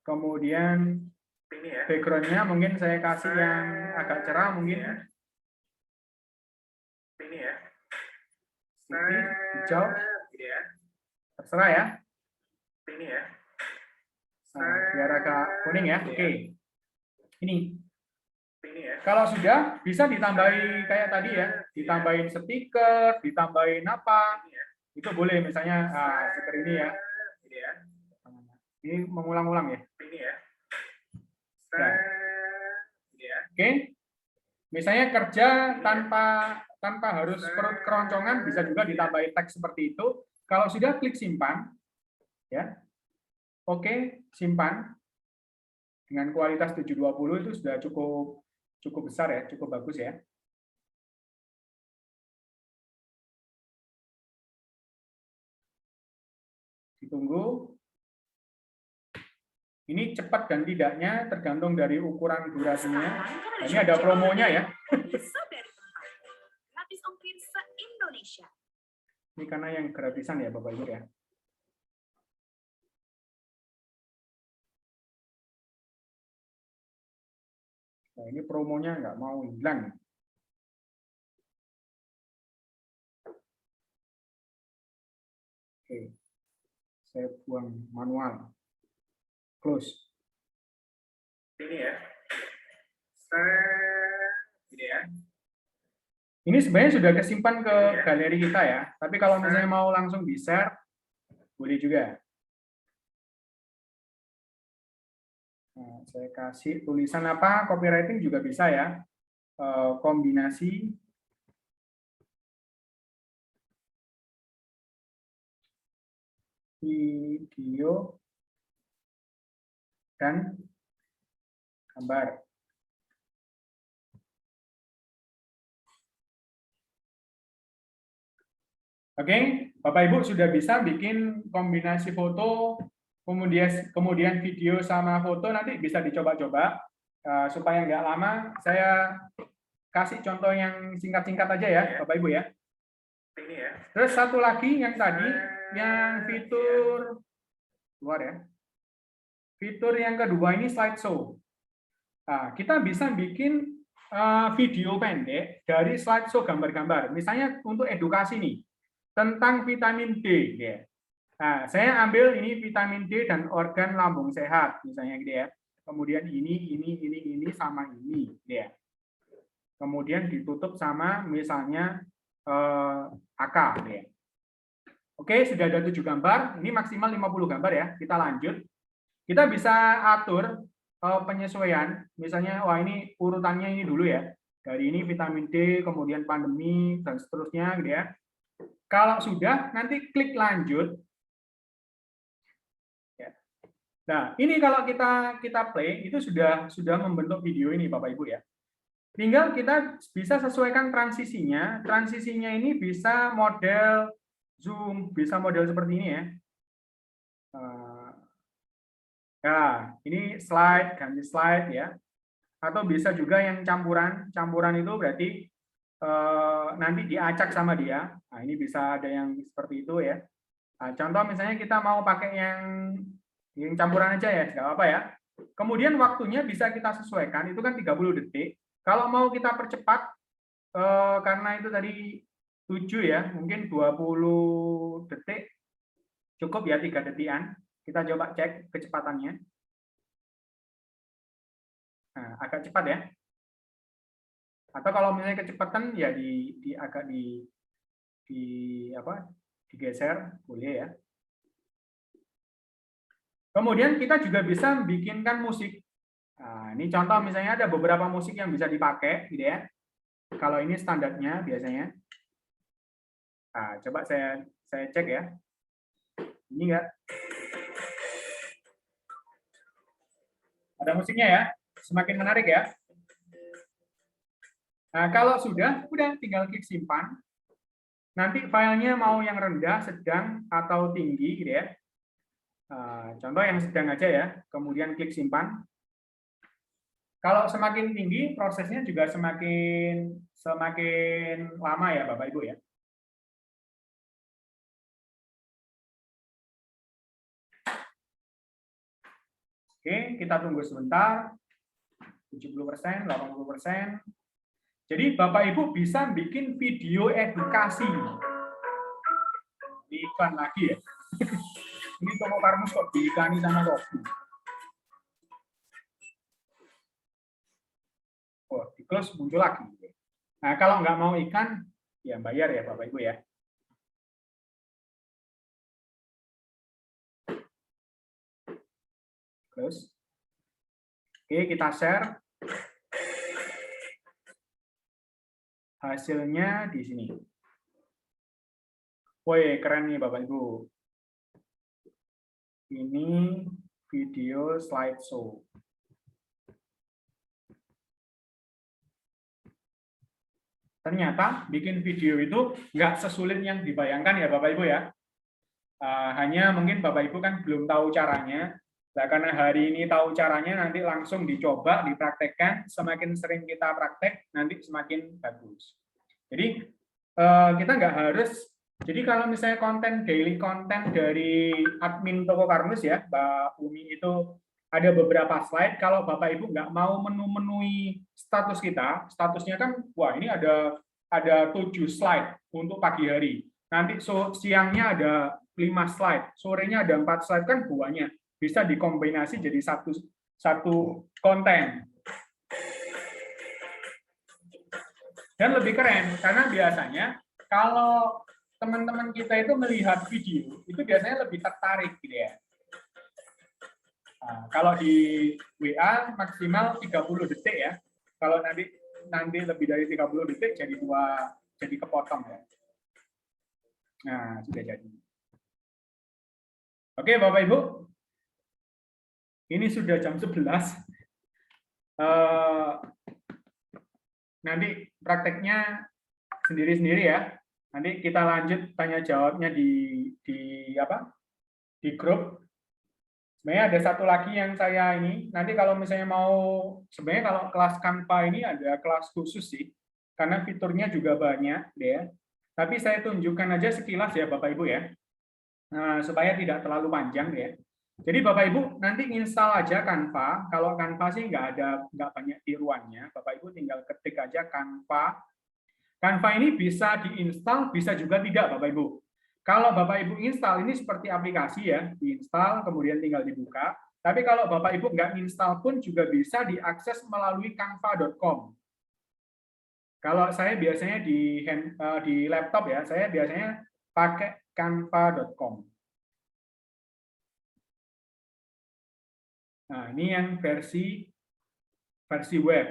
Kemudian background-nya mungkin saya kasih yang agak cerah mungkin. Ini hijau. Terserah ya. Nah, biar agak kuning ya. Oke. Ini. Kalau sudah bisa ditambahin kayak tadi ya, ditambahin stiker, ditambahin apa, itu boleh misalnya stiker ini ya. Ini mengulang-ulang ya. Oke. Misalnya kerja tanpa harus perut keroncongan, bisa juga ditambahin teks seperti itu. Kalau sudah klik simpan, ya. Oke, simpan. Dengan kualitas 720 itu sudah cukup besar ya, cukup bagus ya. Ditunggu. Ini cepat dan tidaknya tergantung dari ukuran durasinya. Nah, ini ada promonya ya. Ini karena yang gratisan ya Bapak Ibu ya. Nah, ini promonya nggak mau hilang. Oke, saya buang manual. Close. Ini ya. Ini ya. Ini sebenarnya sudah kesimpan ke galeri kita ya. Tapi kalau misalnya mau langsung di-share, boleh juga. Nah, saya kasih tulisan apa, copywriting juga bisa ya. Kombinasi video dan gambar. Oke, Bapak Ibu sudah bisa bikin kombinasi foto, kemudian video sama foto nanti bisa dicoba-coba. Supaya nggak lama, saya kasih contoh yang singkat-singkat aja ya, Bapak Ibu ya. Ini ya. Terus satu lagi yang tadi, yang fitur luar ya. Fitur yang kedua ini slideshow. Nah, kita bisa bikin video pendek dari slideshow gambar-gambar. Misalnya untuk edukasi nih, tentang vitamin D. Ya. Nah, saya ambil ini vitamin D dan organ lambung sehat, misalnya gitu ya. Kemudian ini sama ini, ya. Kemudian ditutup sama misalnya AK, ya. Oke, sudah ada 7 gambar. Ini maksimal 50 gambar ya. Kita lanjut. Kita bisa atur penyesuaian. Misalnya, wah ini urutannya ini dulu ya. Dari ini vitamin D, kemudian pandemi dan seterusnya, gitu ya. Kalau sudah, nanti klik lanjut. Nah, ini kalau kita play itu sudah membentuk video ini Bapak Ibu ya. Tinggal kita bisa sesuaikan transisinya. Transisinya ini bisa model zoom, bisa model seperti ini ya. Nah, ini slide, ganti slide ya. Atau bisa juga yang campuran. Campuran itu berarti nanti diacak sama dia. Nah, ini bisa ada yang seperti itu ya. Nah, contoh misalnya kita mau pakai yang campuran aja ya, nggak apa-apa ya. Kemudian waktunya bisa kita sesuaikan, itu kan 30 detik. Kalau mau kita percepat, karena itu tadi 7 ya, mungkin 20 detik, cukup ya 3 detikan. Kita coba cek kecepatannya. Nah, agak cepat ya. Atau kalau misalnya kecepatan ya agak digeser, boleh ya. Kemudian kita juga bisa bikinkan musik. Nah, ini contoh misalnya ada beberapa musik yang bisa dipakai, gitu ya. Kalau ini standarnya biasanya. Nah, coba saya cek ya. Ini enggak? Ada musiknya ya. Semakin menarik ya. Nah, kalau sudah tinggal klik simpan. Nanti filenya mau yang rendah, sedang, atau tinggi, gitu ya. Contoh yang sedang aja ya, kemudian klik simpan. Kalau semakin tinggi, prosesnya juga semakin lama ya Bapak Ibu ya. Oke, kita tunggu sebentar. 70%, 80%. Jadi Bapak Ibu bisa bikin video edukasi. Iklan lagi ya. Ini toko Karmus kok diikani sama kopi. Oh, di close muncul lagi. Nah, kalau nggak mau ikan, ya bayar ya Bapak Ibu ya. Close. Oke, kita share. Hasilnya di sini. Woi, keren nih Bapak Ibu. Ini video slideshow. Ternyata bikin video itu nggak sesulit yang dibayangkan ya Bapak Ibu ya. Hanya mungkin Bapak Ibu kan belum tahu caranya. Nah, karena hari ini tahu caranya, nanti langsung dicoba, dipraktekkan. Semakin sering kita praktek, nanti semakin bagus. Jadi kita nggak harus. Jadi kalau misalnya konten daily konten dari admin toko Karmus ya, Mbak Umi itu ada beberapa slide. Kalau Bapak Ibu nggak mau memenuhi status kita, statusnya kan, wah ini ada 7 slide untuk pagi hari. Nanti siangnya ada 5 slide, sorenya ada 4 slide, kan buahnya bisa dikombinasi jadi satu konten. Dan lebih keren, karena biasanya kalau teman-teman kita itu melihat video, itu biasanya lebih tertarik gitu ya. Nah, kalau di WA maksimal 30 detik ya. Kalau nanti lebih dari 30 detik jadi kepotong ya. Nah, sudah jadi. Oke, Bapak Ibu. Ini sudah jam 11. Nanti prakteknya sendiri-sendiri ya. Nanti kita lanjut tanya jawabnya di grup. Sebenarnya ada satu lagi yang saya ini, nanti kalau misalnya mau, sebenarnya kalau kelas Canva ini ada kelas khusus sih, karena fiturnya juga banyak, ya. Tapi saya tunjukkan aja sekilas ya Bapak Ibu ya, supaya tidak terlalu panjang ya. Jadi Bapak Ibu nanti install aja Canva. Kalau Canva sih nggak banyak tiruannya. Bapak Ibu tinggal ketik aja Canva. Canva ini bisa diinstal, bisa juga tidak Bapak Ibu. Kalau Bapak Ibu install ini seperti aplikasi ya, diinstal kemudian tinggal dibuka. Tapi kalau Bapak Ibu nggak install pun juga bisa diakses melalui canva.com. Kalau saya biasanya di laptop ya, saya biasanya pakai canva.com. Nah, ini yang versi web.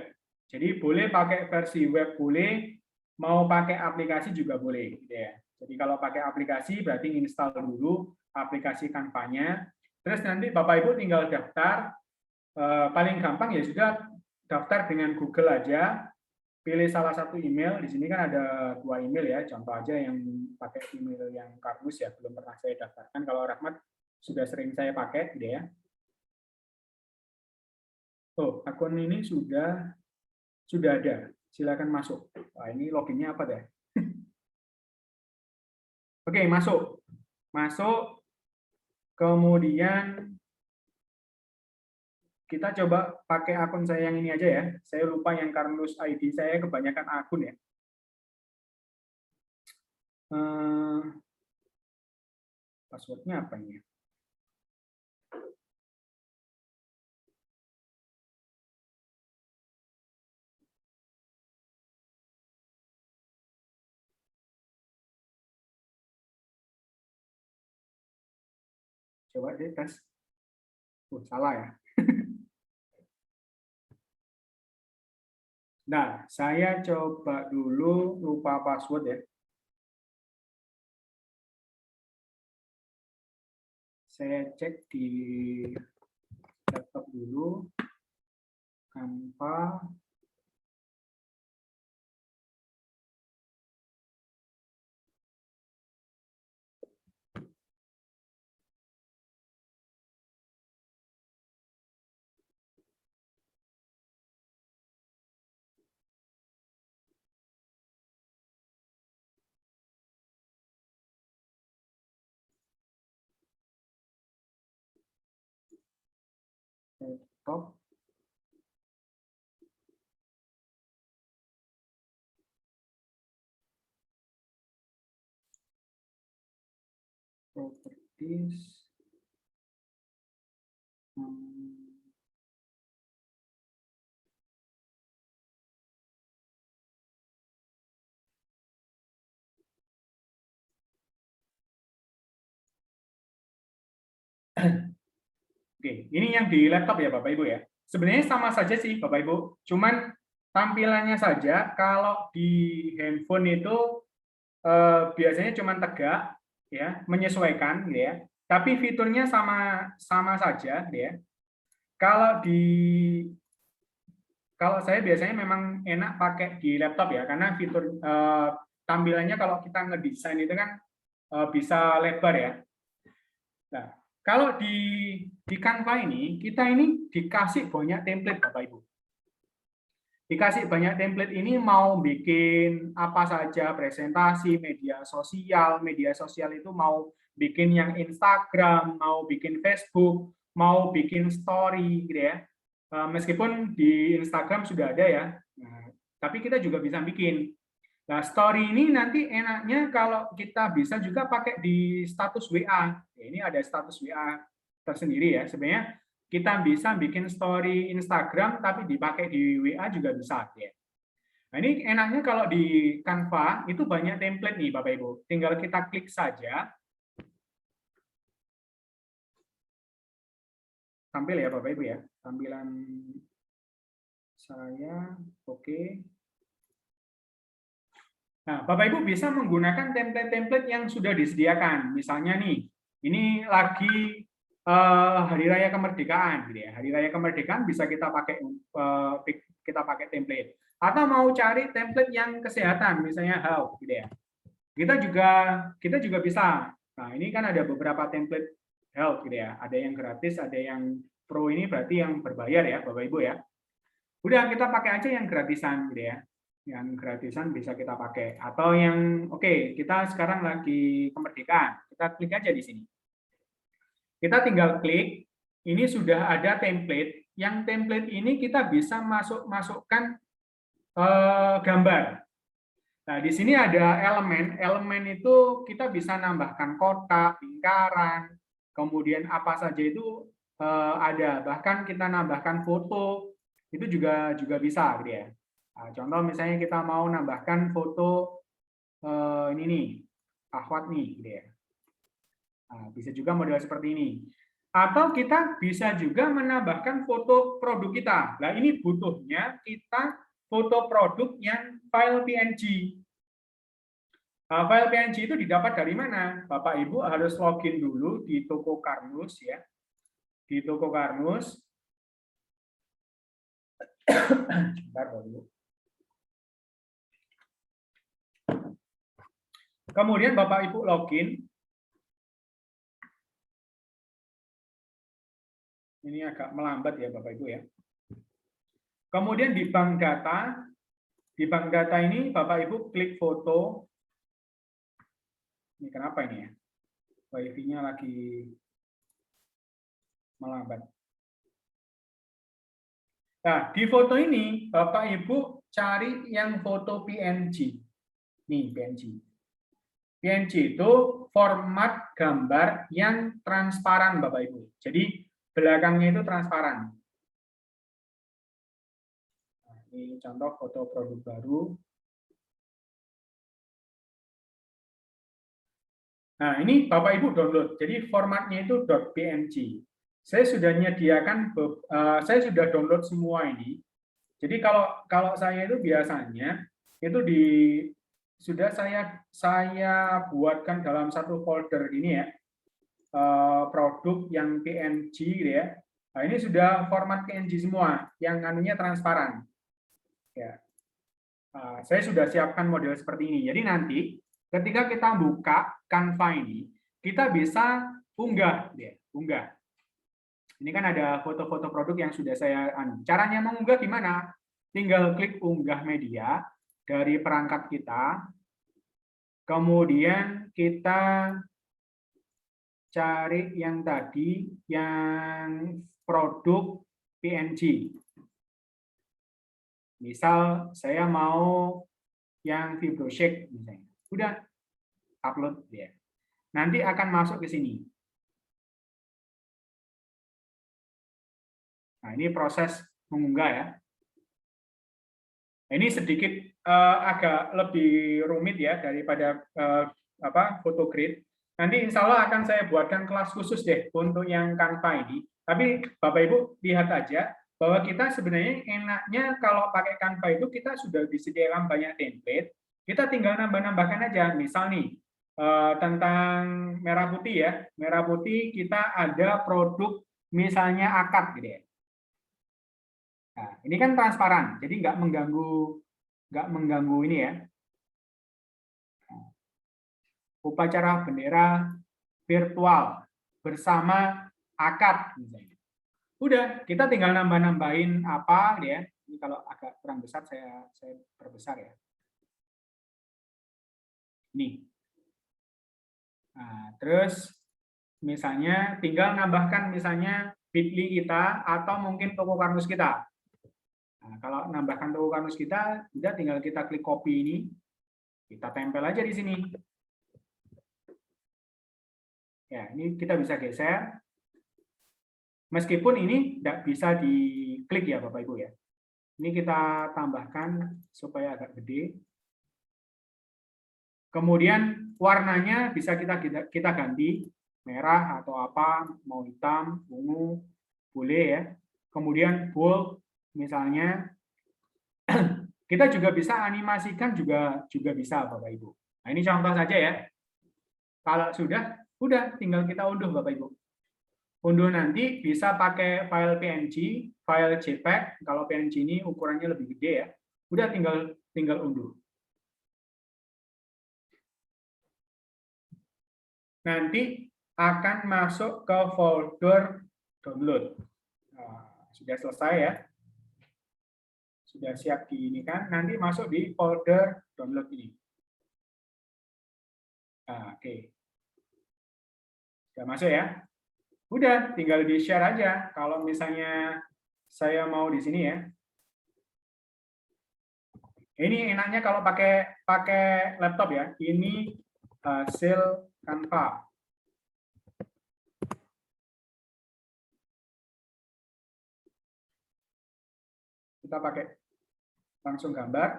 Jadi boleh pakai versi web, boleh, mau pakai aplikasi juga boleh, gitu ya. Jadi kalau pakai aplikasi berarti install dulu aplikasi Canva-nya. Terus nanti Bapak Ibu tinggal daftar, paling gampang ya sudah daftar dengan Google aja. Pilih salah satu email, di sini kan ada 2 email ya, contoh aja yang pakai email yang Kardus ya, belum pernah saya daftarkan. Kalau Rahmat sudah sering saya pakai, gitu ya. Oh, akun ini sudah ada. Silakan masuk. Wah, ini loginnya apa deh? Oke, masuk. Masuk. Kemudian kita coba pakai akun saya yang ini aja ya. Saya lupa yang Karnus ID, saya kebanyakan akun ya. Passwordnya apa ini? Coba deh tes. Salah ya. Nah, saya coba dulu lupa password ya. Saya cek di laptop dulu. Canva. Laptop. Properties. Oke, ini yang di laptop ya Bapak Ibu ya. Sebenarnya sama saja sih Bapak Ibu, cuman tampilannya saja kalau di handphone itu biasanya cuman tegak ya, menyesuaikan gitu ya. Tapi fiturnya sama saja ya. Kalau saya biasanya memang enak pakai di laptop ya, karena fitur tampilannya kalau kita ngedesain itu kan bisa lebar ya. Nah, kalau di Canva ini, kita ini dikasih banyak template, Bapak Ibu. Dikasih banyak template ini mau bikin apa saja, presentasi, media sosial itu mau bikin yang Instagram, mau bikin Facebook, mau bikin story, gitu ya. Meskipun di Instagram sudah ada ya, nah, tapi kita juga bisa bikin. Nah, story ini nanti enaknya kalau kita bisa juga pakai di status WA. Ini ada status WA tersendiri ya. Sebenarnya kita bisa bikin story Instagram, tapi dipakai di WA juga bisa. Ya. Nah, ini enaknya kalau di Canva, itu banyak template nih Bapak Ibu. Tinggal kita klik saja. Tampil ya Bapak Ibu ya. Tampilan saya, oke. Nah, Bapak Ibu bisa menggunakan template-template yang sudah disediakan. Misalnya nih, ini lagi Hari Raya Kemerdekaan, gitu ya. Hari Raya Kemerdekaan bisa kita pakai template. Atau mau cari template yang kesehatan, misalnya health, gitu ya. Kita juga bisa. Nah, ini kan ada beberapa template Health gitu ya. Ada yang gratis, ada yang pro, ini berarti yang berbayar ya Bapak Ibu ya. Udah kita pakai aja yang gratisan gitu ya. Yang gratisan bisa kita pakai. Atau yang oke, kita sekarang lagi kemerdekaan. Kita klik aja di sini. Kita tinggal klik, ini sudah ada template. Yang template ini kita bisa masukkan gambar. Nah, di sini ada elemen. Elemen itu kita bisa nambahkan kotak, lingkaran, kemudian apa saja itu ada. Bahkan kita nambahkan foto, itu juga bisa gitu ya. Nah, contoh misalnya kita mau nambahkan foto ini nih, akhwat nih gitu ya. Nah, bisa juga model seperti ini. Atau kita bisa juga menambahkan foto produk kita. Nah, ini butuhnya kita foto produk yang file PNG. Nah, file PNG itu didapat dari mana? Bapak Ibu harus login dulu di toko Karnus ya. Di toko Karnus. Sebentar, Bapak Ibu. Kemudian Bapak Ibu login. Ini agak melambat ya Bapak Ibu ya. Kemudian di bank data ini Bapak Ibu klik foto. Ini kenapa ini ya? Wifi-nya lagi melambat. Nah, di foto ini Bapak Ibu cari yang foto PNG. Nih, PNG. PNG itu format gambar yang transparan Bapak Ibu. Jadi belakangnya itu transparan. Nah, ini contoh foto produk baru. Nah, ini Bapak Ibu download. Jadi formatnya itu .png. Saya sudah menyediakan, saya sudah download semua ini. Jadi kalau saya itu biasanya itu sudah saya buatkan dalam satu folder ini ya, produk yang PNG gitu ya. Nah, ini sudah format PNG semua, yang anunya transparan. Ya. Saya sudah siapkan model seperti ini. Jadi nanti ketika kita buka Canva ini, kita bisa unggah, ya, unggah. Ini kan ada foto-foto produk yang sudah saya caranya mengunggah gimana? Tinggal klik unggah media dari perangkat kita. Kemudian kita cari yang tadi, yang produk PNG. Misal saya mau yang FibroShake misalnya. Udah upload ya. Nanti akan masuk ke sini. Nah, ini proses mengunggah ya. Ini sedikit agak lebih rumit ya daripada Photogrid. Nanti insya Allah akan saya buatkan kelas khusus deh untuk yang Canva ini. Tapi Bapak Ibu lihat aja bahwa kita sebenarnya enaknya kalau pakai Canva itu kita sudah disediakan banyak template. Kita tinggal nambah-nambahkan aja. Misal nih tentang merah putih ya. Merah putih kita ada produk misalnya akad gitu ya. Nah, ini kan transparan, jadi nggak mengganggu ini ya. Upacara bendera virtual bersama akad misalnya. Udah, kita tinggal nambah-nambahin apa ya. Ini kalau agak kurang besar saya perbesar ya. Nih. Nah, terus misalnya tinggal nambahkan misalnya Bitly kita atau mungkin toko Karnus kita. Nah, kalau nambahkan toko Karnus kita, udah tinggal kita klik copy ini, kita tempel aja di sini. Ya, ini kita bisa geser. Meskipun ini tidak bisa diklik ya Bapak Ibu ya. Ini kita tambahkan supaya agak gede. Kemudian warnanya bisa kita ganti, merah atau apa, mau hitam, ungu, boleh ya. Kemudian bold misalnya. Kita juga bisa animasikan juga bisa Bapak Ibu. Nah, ini contoh saja ya. Kalau sudah tinggal kita unduh Bapak Ibu. Unduh nanti bisa pakai file PNG, file JPEG. Kalau PNG ini ukurannya lebih gede ya. Udah tinggal unduh. Nanti akan masuk ke folder download. Nah, sudah selesai ya. Sudah siap di ini kan, nanti masuk di folder download ini. Nah, oke. Sudah masuk ya. Udah, tinggal di-share aja. Kalau misalnya saya mau di sini ya. Ini enaknya kalau pakai laptop ya. Ini hasil Canva. Kita pakai langsung gambar.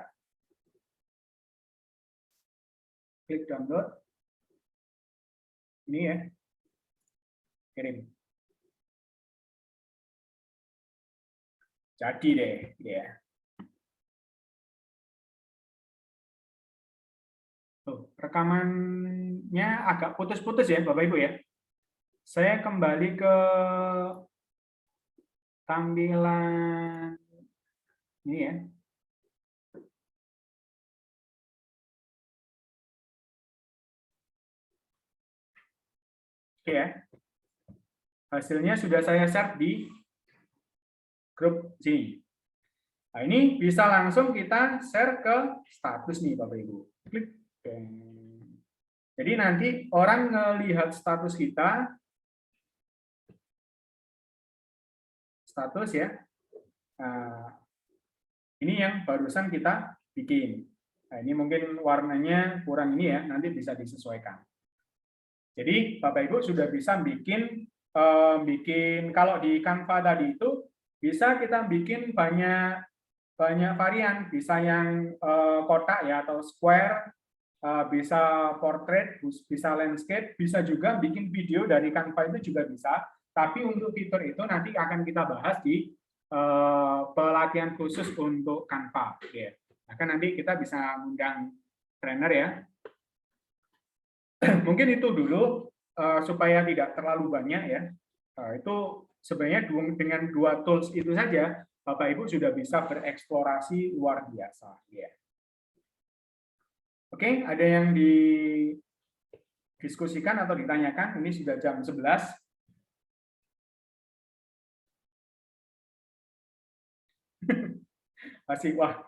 Klik download. Ini ya. Kirim. Jadi deh, ya. Tuh, rekamannya agak putus-putus ya, Bapak Ibu ya. Saya kembali ke tampilan ini ya. Oke ya. Hasilnya sudah saya share di grup sini. Nah, ini bisa langsung kita share ke status nih Bapak Ibu. Klik. Jadi nanti orang ngelihat status kita, status ya. Nah, ini yang barusan kita bikin. Nah, ini mungkin warnanya kurang ini ya, nanti bisa disesuaikan. Jadi Bapak Ibu sudah bisa bikin kalau di Canva tadi itu bisa kita bikin banyak varian, bisa yang kotak ya atau square, bisa portrait, bisa landscape, bisa juga bikin video dari Canva itu juga bisa. Tapi untuk fitur itu nanti akan kita bahas di pelatihan khusus untuk Canva. Ya. Maka nanti kita bisa mengundang trainer ya. Mungkin itu dulu supaya tidak terlalu banyak ya. Itu sebenarnya dengan 2 tools itu saja Bapak Ibu sudah bisa bereksplorasi luar biasa. Ya. Oke, ada yang didiskusikan atau ditanyakan? Ini sudah jam 11. Masih wah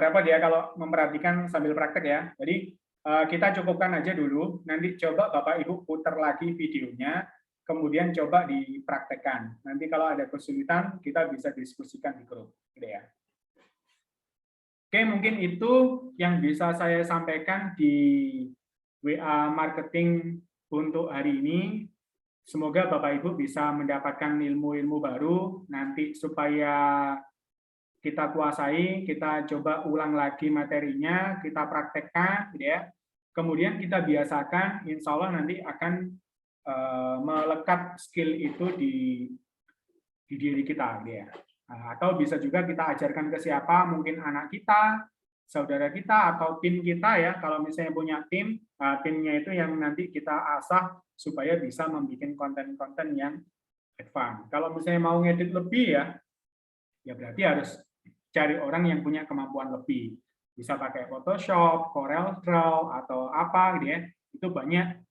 repot ya kalau memperhatikan sambil praktek ya. Jadi kita cukupkan aja dulu, nanti coba Bapak Ibu putar lagi videonya, kemudian coba dipraktekkan. Nanti kalau ada kesulitan, kita bisa diskusikan di grup. Gitu ya. Oke, mungkin itu yang bisa saya sampaikan di WA Marketing untuk hari ini. Semoga Bapak Ibu bisa mendapatkan ilmu-ilmu baru, nanti supaya kita kuasai, kita coba ulang lagi materinya, kita praktekkan, gitu ya. Kemudian kita biasakan, insya Allah nanti akan melekat skill itu di diri kita, gitu ya. Atau bisa juga kita ajarkan ke siapa, mungkin anak kita, saudara kita, atau tim kita ya. Kalau misalnya punya tim, timnya itu yang nanti kita asah supaya bisa membuat konten-konten yang advance. Kalau misalnya mau ngedit lebih ya berarti harus cari orang yang punya kemampuan lebih. Bisa pakai Photoshop, Corel Draw, atau apa gitu ya. Itu banyak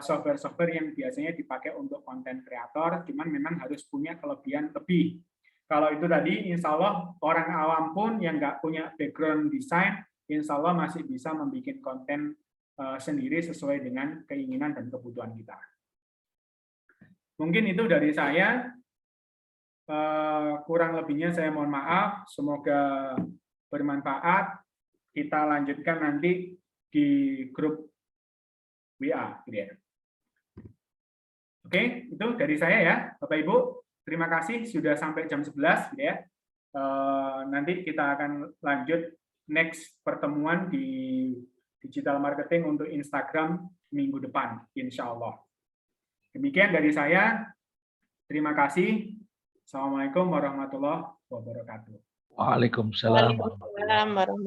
software-software yang biasanya dipakai untuk konten kreator, cuman memang harus punya kelebihan lebih. Kalau itu tadi, insya Allah orang awam pun yang nggak punya background desain, insya Allah masih bisa membuat konten sendiri sesuai dengan keinginan dan kebutuhan kita. Mungkin itu dari saya. Kurang lebihnya saya mohon maaf, semoga bermanfaat. Kita lanjutkan nanti di grup WA. Gitu ya. Oke, itu dari saya ya, Bapak Ibu. Terima kasih sudah sampai jam 11. Gitu ya. Nanti kita akan lanjut next pertemuan di digital marketing untuk Instagram minggu depan, insya Allah. Demikian dari saya. Terima kasih. Assalamualaikum warahmatullahi wabarakatuh. Waalaikumsalam. Waalaikumsalam warahmatullahi wabarakatuh.